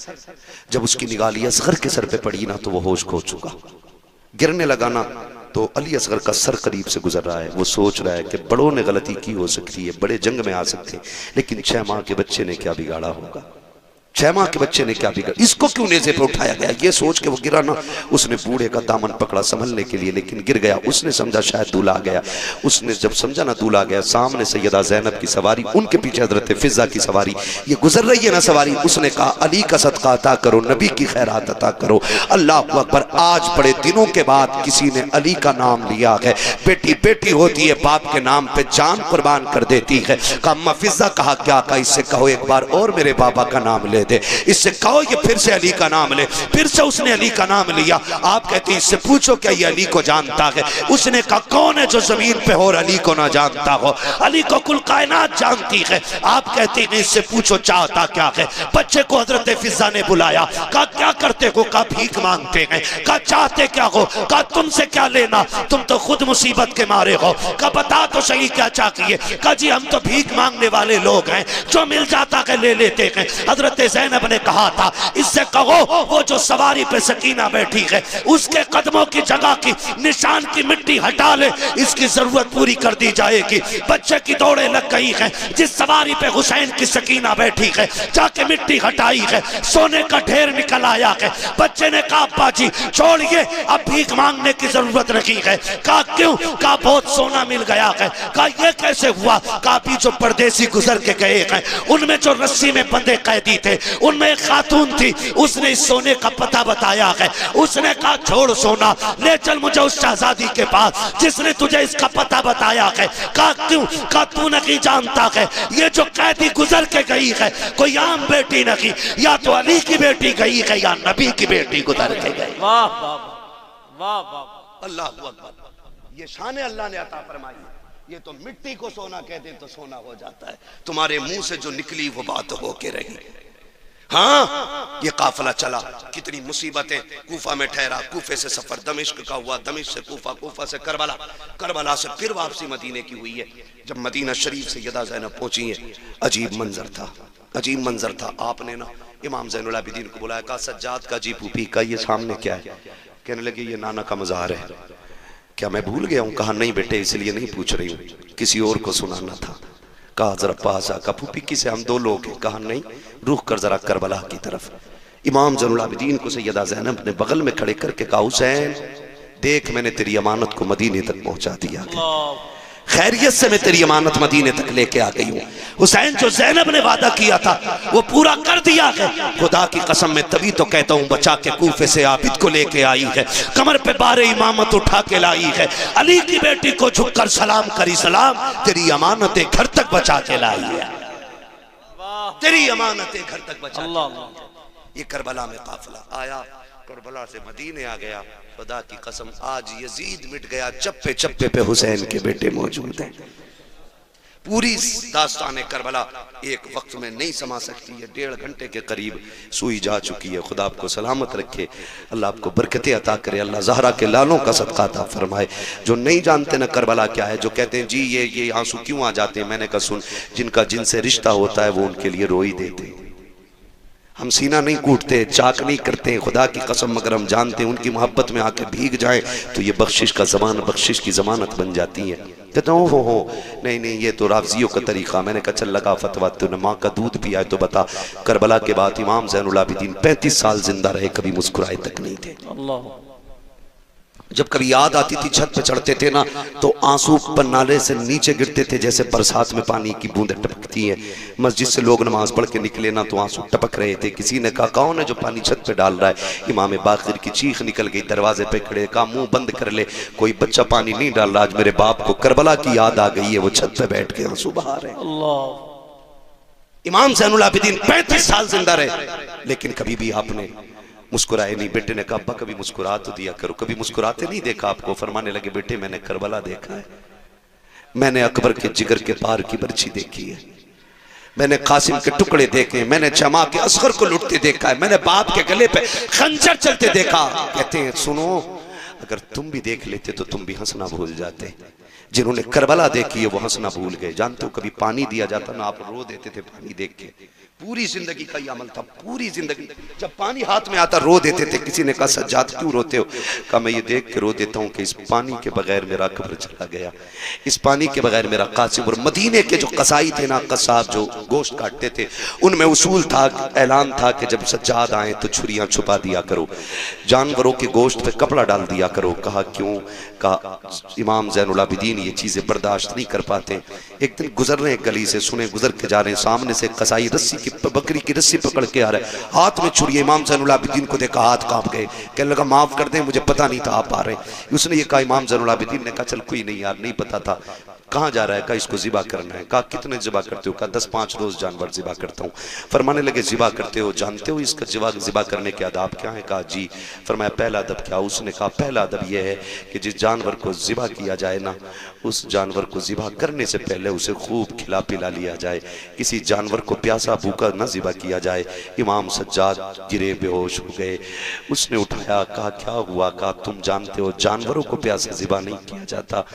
जब उसकी निगाह असगर के सर पे पड़ी ना तो वो होश खो चुका। गिरने लगा ना तो अली असगर का सर करीब से गुजर रहा है। वो सोच रहा है कि बड़ों ने गलती की हो सकती है, बड़े जंग में आ सकते हैं, लेकिन 6 माह के बच्चे ने क्या बिगाड़ा होगा, 6 माह के बच्चे ने क्या बिगाड़ा, इसको क्यों नेज़े पे उठाया गया। ये सोच के वो गिरा ना, उसने बूढ़े का दामन पकड़ा संभलने के लिए, लेकिन गिर गया। उसने समझा शायद दूल्हा आ गया। उसने जब समझा ना दूल्हा आ गया, सामने सैयदा ज़ैनब की सवारी, उनके पीछे हजरत फिजा की सवारी, ये गुजर रही है ना सवारी। उसने कहा अली का सदका अता करो, नबी की खैरात अता करो। अल्लाह अकबर। आज बड़े दिनों के बाद किसी ने अली का नाम लिया है। बेटी बेटी होती है, बाप के नाम पे जान कुर्बान कर देती है। कहा अम्मा फिजा, कहा क्या, कहा इससे कहो एक बार और मेरे बाबा का नाम ले दे, इससे कहो ये फिर से अली का नाम ले। फिर से उसने अली का नाम लिया। आप कहते हैं इससे पूछो क्या ये अली को जानता है। उसने कहा कौन है जो जमीन पे हो और अली को ना जानता हो, अली को कुल कायनात जानती है। आप कहते हैं इससे पूछो चाहता क्या है। बच्चे को हजरत फिजा ने बुलाया, कहा क्या करते हो, कहा भीख मांगते हैं। कहा चाहते क्या हो, कहा तुमसे क्या लेना, तुम तो खुद मुसीबत के मारे हो। कहा बता तो सही क्या चाहिए। कहा जी हम तो भीख मांगने वाले लोग हैं, जो मिल जाता है ले लेते हैं। हजरत ज़ैनब ने कहा था इससे कहो वो जो सवारी पे सकीना बैठी है उसके कदमों की जगह की निशान की मिट्टी हटा ले, इसकी जरूरत पूरी कर दी जाएगी। बच्चे की दौड़े लग गई हैं, जिस सवारी पे हुसैन की सकीना बैठी है जाके मिट्टी हटाई है, सोने का ढेर निकल आया है। बच्चे ने कहा अब्बा जी छोड़िए, अब भीख मांगने की जरूरत नहीं है। कहा क्यों, कहा बहुत सोना मिल गया है। कहा यह कैसे हुआ, कहा जो परदेसी गुजर के गए हैं उनमें जो रस्सी में बंधे कैदी थे उनमें एक खातून थी, उसने इस सोने का पता बताया है। उसने कहा छोड़ सोना, ले चल मुझे उस शहजादी के पास जिसने तुझे इसका पता बताया है। कहा क्यों, कहा तू नहीं जानता है ये जो कैदी गुजर के गई है कोई आम बेटी नहीं, या तो अली की बेटी गई है या नबी की बेटी गुजर के गई। वाह वाह वाह वाह, अल्लाह अकबर। ये शान अल्लाह ने अता फरमाई। ये तो मिट्टी को सोना कहते तो सोना हो जाता है, तुम्हारे मुंह से जो निकली वो बात हो के रही। हाँ ये काफिला चला, कितनी मुसीबतें। कूफा में ठहरा, कूफे से सफर दमिश्क का हुआ, दमिश्क से कूफा, कूफा से करबला, करबला से फिर वापसी मदीने की हुई है। जब मदीना शरीफ से सैयदा ज़ैनब पहुंची है, अजीब मंजर था, अजीब मंजर था। आपने ना इमाम ज़ैनुल आबिदीन को बुलाया, कहा सज्जाद का जी फूफी का ये सामने क्या है। कहने लगे ये नाना का मज़ार है। क्या मैं भूल गया हूँ। कहा नहीं बेटे इसलिए नहीं पूछ रही हूँ, किसी और को सुनाना था। कहा जरा पास आ, कहा फूफी किसे, हम 2 लोग हैं। कहा नहीं रुख कर जरा करबला की तरफ। इमाम ज़ैनुल आबिदीन को सैयदा ज़ैनब ने बगल में खड़े करके कहा हुसैन देख मैंने तेरी अमानत को मदीने तक पहुंचा दिया, खैरियत से मैं तेरी अमानत मदीने तक लेके आ गई हूँ। हुसैन जो ज़ैनब ने वादा किया था वो पूरा कर दिया है। खुदा की कसम मैं तभी तो कहता हूँ बचा के कूफे से आबिद को लेके आई है, कमर पे बारे इमामत उठा के लाई है, अली की बेटी को झुककर सलाम करी सलाम, तेरी अमानतें घर तक बचा के लाई है, तेरी अमानतें घर तक बचा। ये करबला में काफिला आया, करबला से मदीने आ गया। खुदा की कसम आज यजीद मिट गया, चप्पे चप्पे पे हुसैन के बेटे मौजूद हैं। पूरी दास्तान करबला एक वक्त में नहीं समा सकती है, 1.5 घंटे के करीब सुई जा चुकी है। खुदा आपको सलामत रखे, अल्लाह आपको बरकतें अता करे, अल्लाह ज़हरा के लालों का सदका अता फरमाए। जो नहीं जानते ना करबला क्या है, जो कहते हैं जी ये आंसू क्यों आ जाते हैं, मैंने कहा सुन, जिनका जिनसे रिश्ता होता है वो उनके लिए रो ही देते हैं। हम सीना नहीं कूटते, चाक नहीं करते, खुदा की कसम, मगर हम जानते हैं उनकी मोहब्बत में आके भीग जाए तो ये बख्शिश का ज़मान, बख्शिश की ज़मानत बन जाती है। कहता हूँ हो नहीं नहीं, ये तो राफ़ज़ियों का तरीक़ा। मैंने कहा चल लगा फतवा, तूने माँ का दूध पिया है तो बता। करबला के बाद इमाम ज़ैनुल आबिदीन 35 साल जिंदा रहे, कभी मुस्कुराए तक नहीं थे। अल्लाह। जब कभी याद आती थी, छत पे चढ़ते थे ना, तो आंसू पन्नाले से नीचे गिरते थे जैसे बरसात में पानी की बूंदें टपकती हैं। मस्जिद से लोग नमाज पढ़ के निकले ना तो आंसू टपक रहे थे। किसी ने कहा कौन है जो पानी छत पे डाल रहा है? इमाम बाक़िर की चीख निकल गई, दरवाजे पे खड़े, कहा मुंह बंद कर ले, कोई बच्चा पानी नहीं डाल रहा। आज मेरे बाप को करबला की याद आ गई है, वो छत पे बैठ के आंसू बहा रहे हैं। अल्लाह। इमाम ज़ैनुल आबिदीन 35 साल जिंदा रहे, लेकिन कभी भी आपने मुस्कुराए नहीं। बेटे ने कहा अब्बा कभी मुस्कुरा तो दिया करो, कभी मुस्कुराते नहीं देखा आपको। फरमाने लगे बेटे मैंने करबला देखा है, मैंने अकबर के जिगर के पार की बर्छी देखी है, मैंने कासिम के टुकड़े देखे, मैंने जमा के असगर को लुटते देखा है, मैंने बाप के गले पे खंजर चलते देखा। कहते हैं सुनो, अगर तुम भी देख लेते तो तुम भी हंसना भूल जाते। जिन्होंने करबला देखी है वो हंसना भूल गए। जानते हो कभी पानी दिया जाता ना, आप रो देते थे पानी देख के। पूरी जिंदगी का ये अमल था, पूरी जिंदगी जब पानी हाथ में आता रो देते थे। किसी ने कहा सज्जाद क्यों रोते हो? कहा मैं ये देख के रो देता हूँ कि इस पानी के बगैर मेरा कब्र चला गया, इस पानी के बगैर मेरा कासिम। और मदीने के जो कसाई थे ना, कसाब जो गोश्त काटते थे, उनमें उसूल था, ऐलान था कि जब सज्जाद आए तो छुरियां छुपा दिया करो, जानवरों के गोश्त पे कपड़ा डाल दिया करो। कहा क्यों? कहा इमाम ज़ैनुल आबिदीन ये चीजें बर्दाश्त नहीं कर पाते। एक दिन गुजर रहे गली से, सुने गुजर के जा रहे हैं, सामने से कसाई रस्सी की बकरी की रस्सी पकड़ के आ रहा है, हाथ में छुरी। इमाम ज़ैनुल आबिदीन को देखा, हाथ कांप गए, कहने लगा माफ कर दें मुझे पता नहीं था आप आ रहे हैं। उसने ये कहा, इमाम ज़ैनुल आबिदीन ने कहा चल कोई नहीं यार, नहीं पता था। कहाँ जा रहा है? कहा इसको ज़िबा करना है। कहा कितने ज़िबा करते हो? कहा 10-5 रोज जानवर ज़िबा करता हूँ। फरमाने लगे ज़िबा करते हो, जानते हो इसका ज़िबा करने के आदाब क्या है? कहा जी। फरमाया पहला अदब क्या? उसने कहा पहला अदब यह है कि जिस जानवर को ज़िबा किया जाए ना, उस जानवर को ज़िबा करने से पहले उसे खूब खिला पिला लिया जाए। किसी जानवर को प्यासा भूखा न ज़िबा किया जाए। इमाम सज्जाद गिरे, बेहोश हो गए। उसने उठाया, कहा क्या हुआ? कहा तुम जानते हो जानवरों को प्यासा ज़िबा नहीं किया जाता,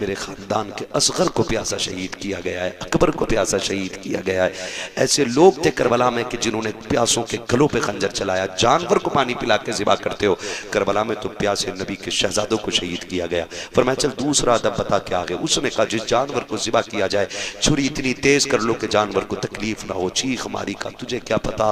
मेरे ख़ानदान के असगर को प्यासा शहीद किया गया है, अकबर को प्यासा शहीद किया गया है। ऐसे लोग थे करबला में कि जिन्होंने प्यासों के गलों पे खंजर चलाया। जानवर को पानी पिला के ज़िबा करते हो, करबला में तो प्यासे नबी के शहजादों को शहीद किया गया। फरमाया चल दूसरा अदब बता क्या है? उसने कहा जिस जानवर को ज़िबा किया जाए छुरी इतनी तेज कर लो कि जानवर को तकलीफ ना हो, चीख मारी। का तुझे क्या पता,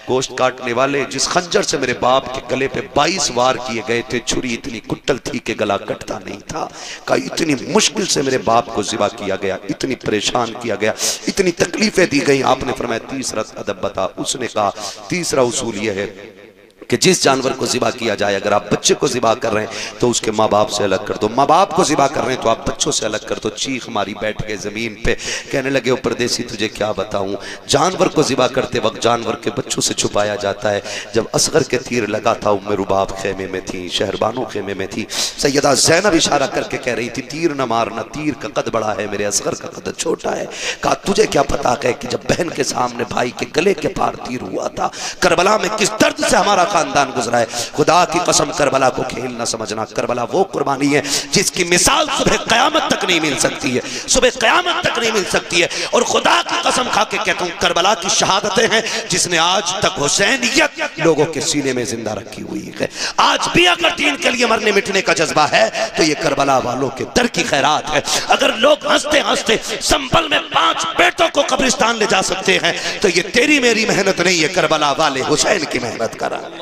गोश्त काटने वाले जिस खंजर से मेरे बाप के गले पे 22 वार किए गए थे, छुरी इतनी कुट्टल थी कि गला कटता नहीं था। कहा इतनी मुश्किल से मेरे बाप को ज़िबा किया गया, इतनी परेशान किया गया, इतनी तकलीफें दी गई। आपने फरमाया तीसरा अदब बता। उसने कहा तीसरा उसूल यह है कि जिस जानवर को ज़िबा किया जाए, अगर आप बच्चे को ज़िबा कर रहे हैं तो उसके माँ बाप से अलग कर दो, माँ बाप को ज़िबा कर रहे हैं तो आप बच्चों से अलग कर दो। चीख मारी, बैठ गए ज़मीन पे, कहने लगे ओ परदेसी तुझे क्या बताऊं, जानवर को ज़िबा करते वक्त जानवर के बच्चों से छुपाया जाता है। जब असगर के तीर लगा था उम्मे रुबाब खेमे में थी, शहरबानो खेमे में थी। सैयदा ज़ैनब इशारा करके कह रही थी तीर न मारना, तीर का कद बड़ा है, मेरे असगर का कद छोटा है। कहा तुझे क्या पता है कि जब बहन के सामने भाई के गले के पार तीर हुआ था, करबला में किस दर्द से हमारा खानदान गुजरा है। खुदा की कसम करबला को खेल न समझना, करबला वो कुर्बानी है जिसकी मिसाल सुबह क़यामत तक नहीं मिल सकती है, सुबह क़यामत तक नहीं मिल सकती है। और खुदा की कसम खा के कहता हूँ करबला की शहादतें हैं जिसने आज तक हुसैनियत लोगों के सीने में जिंदा रखी हुई है। आज भी अगर दीन के लिए मरने मिटने का जज्बा है तो ये करबला वालों के दर की खैरात है। अगर लोग हंसते हंसते संभल में 5 बेटों को कब्रिस्तान ले जा सकते हैं तो ये तेरी मेरी मेहनत नहीं है, करबला वाले हुसैन की मेहनत का रंग,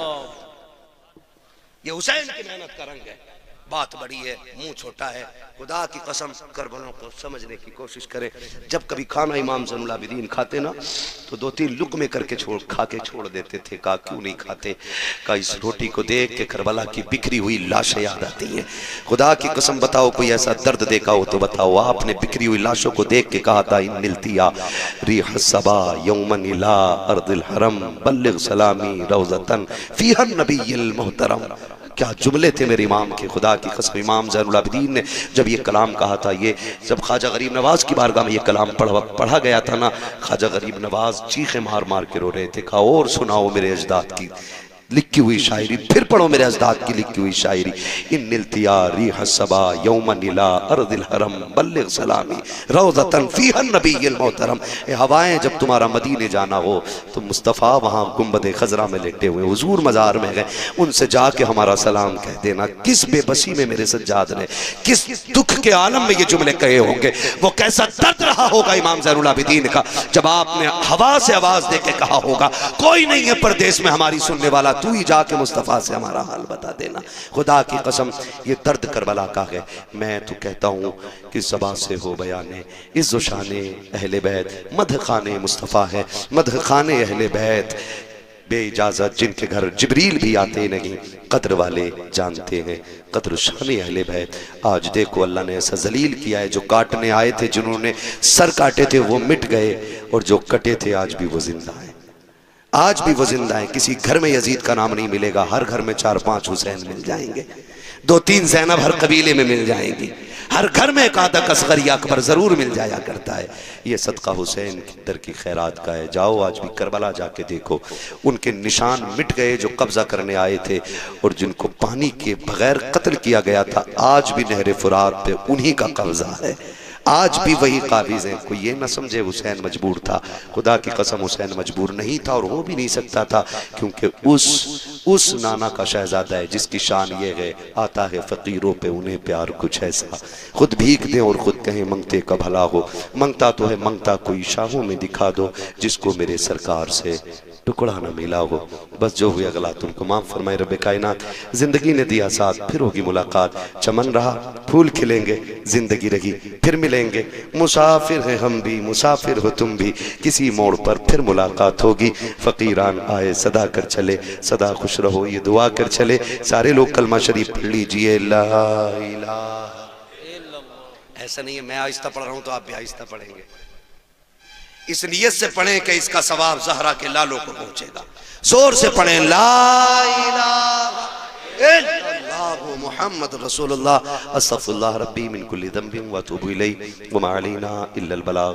ये हुसैन की मेहनत का रंग है। बात बड़ी है, मुंह छोटा है। खुदा की कसम करबलों को समझने की कोशिश करें। जब कभी खाना इमाम ज़ैनुल आबिदीन खाते ना तो 2-3 लुक़मे करके खा के छोड़ देते थे। कहा क्यों नहीं खाते? कहा इस रोटी को देख के करबला की बिखरी हुई लाशें याद आती हैं। खुदा की कसम बताओ कोई ऐसा दर्द देखा हो तो बताओ। आपने बिखरी हुई लाशों को देख के कहा था इन मिलतिया रिह सबा यौमन इला अर्दिल हरम बल्लिग सलामी रौज़तन फीहन नबिय्युल मुहतरम। क्या जुमले थे मेरे इमाम के। खुदा की कसम इमाम ज़ैनुल आबिदीन ने जब ये कलाम कहा था, ये जब ख्वाजा गरीब नवाज की बारगाह में ये कलाम पढ़ा गया था ना, ख्वाजा गरीब नवाज चीखें मार मार के रो रहे थे। कहा और सुनाओ मेरे अजदाद की लिखी हुई शायरी, फिर पढ़ो मेरे अजदाद की लिखी हुई शायरी। इन्निल तियारी हसबा यौमन इला अर्दिल हरम बल्लिग सलामी रौज़तन फीहा नबीयुल मोहतरम। ए हवाएं, जब तुम्हारा मदीने जाना हो तो मुस्तफ़ा वहाँ गुंबद खजरा में लेटे हुए हुजूर मज़ार में गए, उनसे जाके हमारा सलाम कह देना। किस बेबसी में मेरे सज्जाद ने, किस दुख के आलम में ये जुमले कहे होंगे, वो कैसा दर्द रहा होगा इमाम ज़ैनुल आबिदीन का, जब आपने हवा से आवाज़ दे के कहा होगा कोई नहीं है परदेश में हमारी सुनने वाला, तू ही जाके मुस्तफ़ा से हमारा हाल बता देना। खुदा की कसम ये दर्द करबला का है। मैं तो कहता हूँ कि ज़बां से हो बयाने इज़्ज़ो शाने अहले बैत, मदह खाने मुस्तफ़ा है, मदह खाने अहले बैत। बे इजाज़त जिनके घर जिब्रील भी आते नहीं, कद्र वाले जानते हैं कद्र शान अहले बैत। आज देखो अल्लाह ने ऐसा जलील किया है, जो काटने आए थे, जिन्होंने सर काटे थे वो मिट गए, और जो कटे थे आज भी वो जिंदा है, आज भी वो जिंदा है। किसी घर में यजीद का नाम नहीं मिलेगा, हर घर में 4-5 हुसैन मिल जाएंगे, 2-3 ज़ैनब हर कबीले में मिल जाएंगी, हर घर में एक आधा असगर या अकबर जरूर मिल जाया करता है। ये सदका हुसैन की दर की खैरात का है। जाओ आज भी करबला जाके देखो, उनके निशान मिट गए जो कब्जा करने आए थे, और जिनको पानी के बगैर कत्ल किया गया था, आज भी नहर फुरात पे उन्हीं का कब्जा है, आज भी वही काबिज हैं। कोई ये ना समझे हुसैन मजबूर था, खुदा की कसम हुसैन मजबूर नहीं था, और हो भी नहीं सकता था, क्योंकि उस नाना का शहजादा है जिसकी शान ये है, आता है फकीरों पे उन्हें प्यार कुछ ऐसा, खुद भीख दें और खुद कहें मंगते का भला हो, मंगता तो है मंगता कोई शाहों में दिखा दो, जिसको मेरे सरकार से टुकड़ा न मिला हो। बस जो हुआ गलत उनको माफ फरमाए रब कायनात। जिंदगी ने दिया साथ, फिर होगी मुलाकात, चमन रहा फूल खिलेंगे, जिंदगी रही फिर मिलेंगे, मुसाफिर हैं हम भी मुसाफिर हो तुम भी, किसी मोड़ पर फिर मुलाकात होगी। फकीरान आए सदा कर चले, सदा खुश रहो ये दुआ कर चले। सारे लोग कलमा शरीफ पढ़ लीजिए, ला इलाहा। ऐसा नहीं है मैं आहिस्ता पढ़ रहा हूं तो आप भी आहिस्ता पढ़ेंगे, इस नियत से पढ़ें कि इसका सवाब ज़हरा के लालों को पहुंचेगा। जोर से पढ़ें, ला इलाहा इल्लल्लाहु मुहम्मद रसूलुल्लाह, अस्तगफिरुल्लाह रब्बी मिन कुल्ली ज़ंबिन व अतूबु इलैहि व मा अलैना इल्लल बलाग।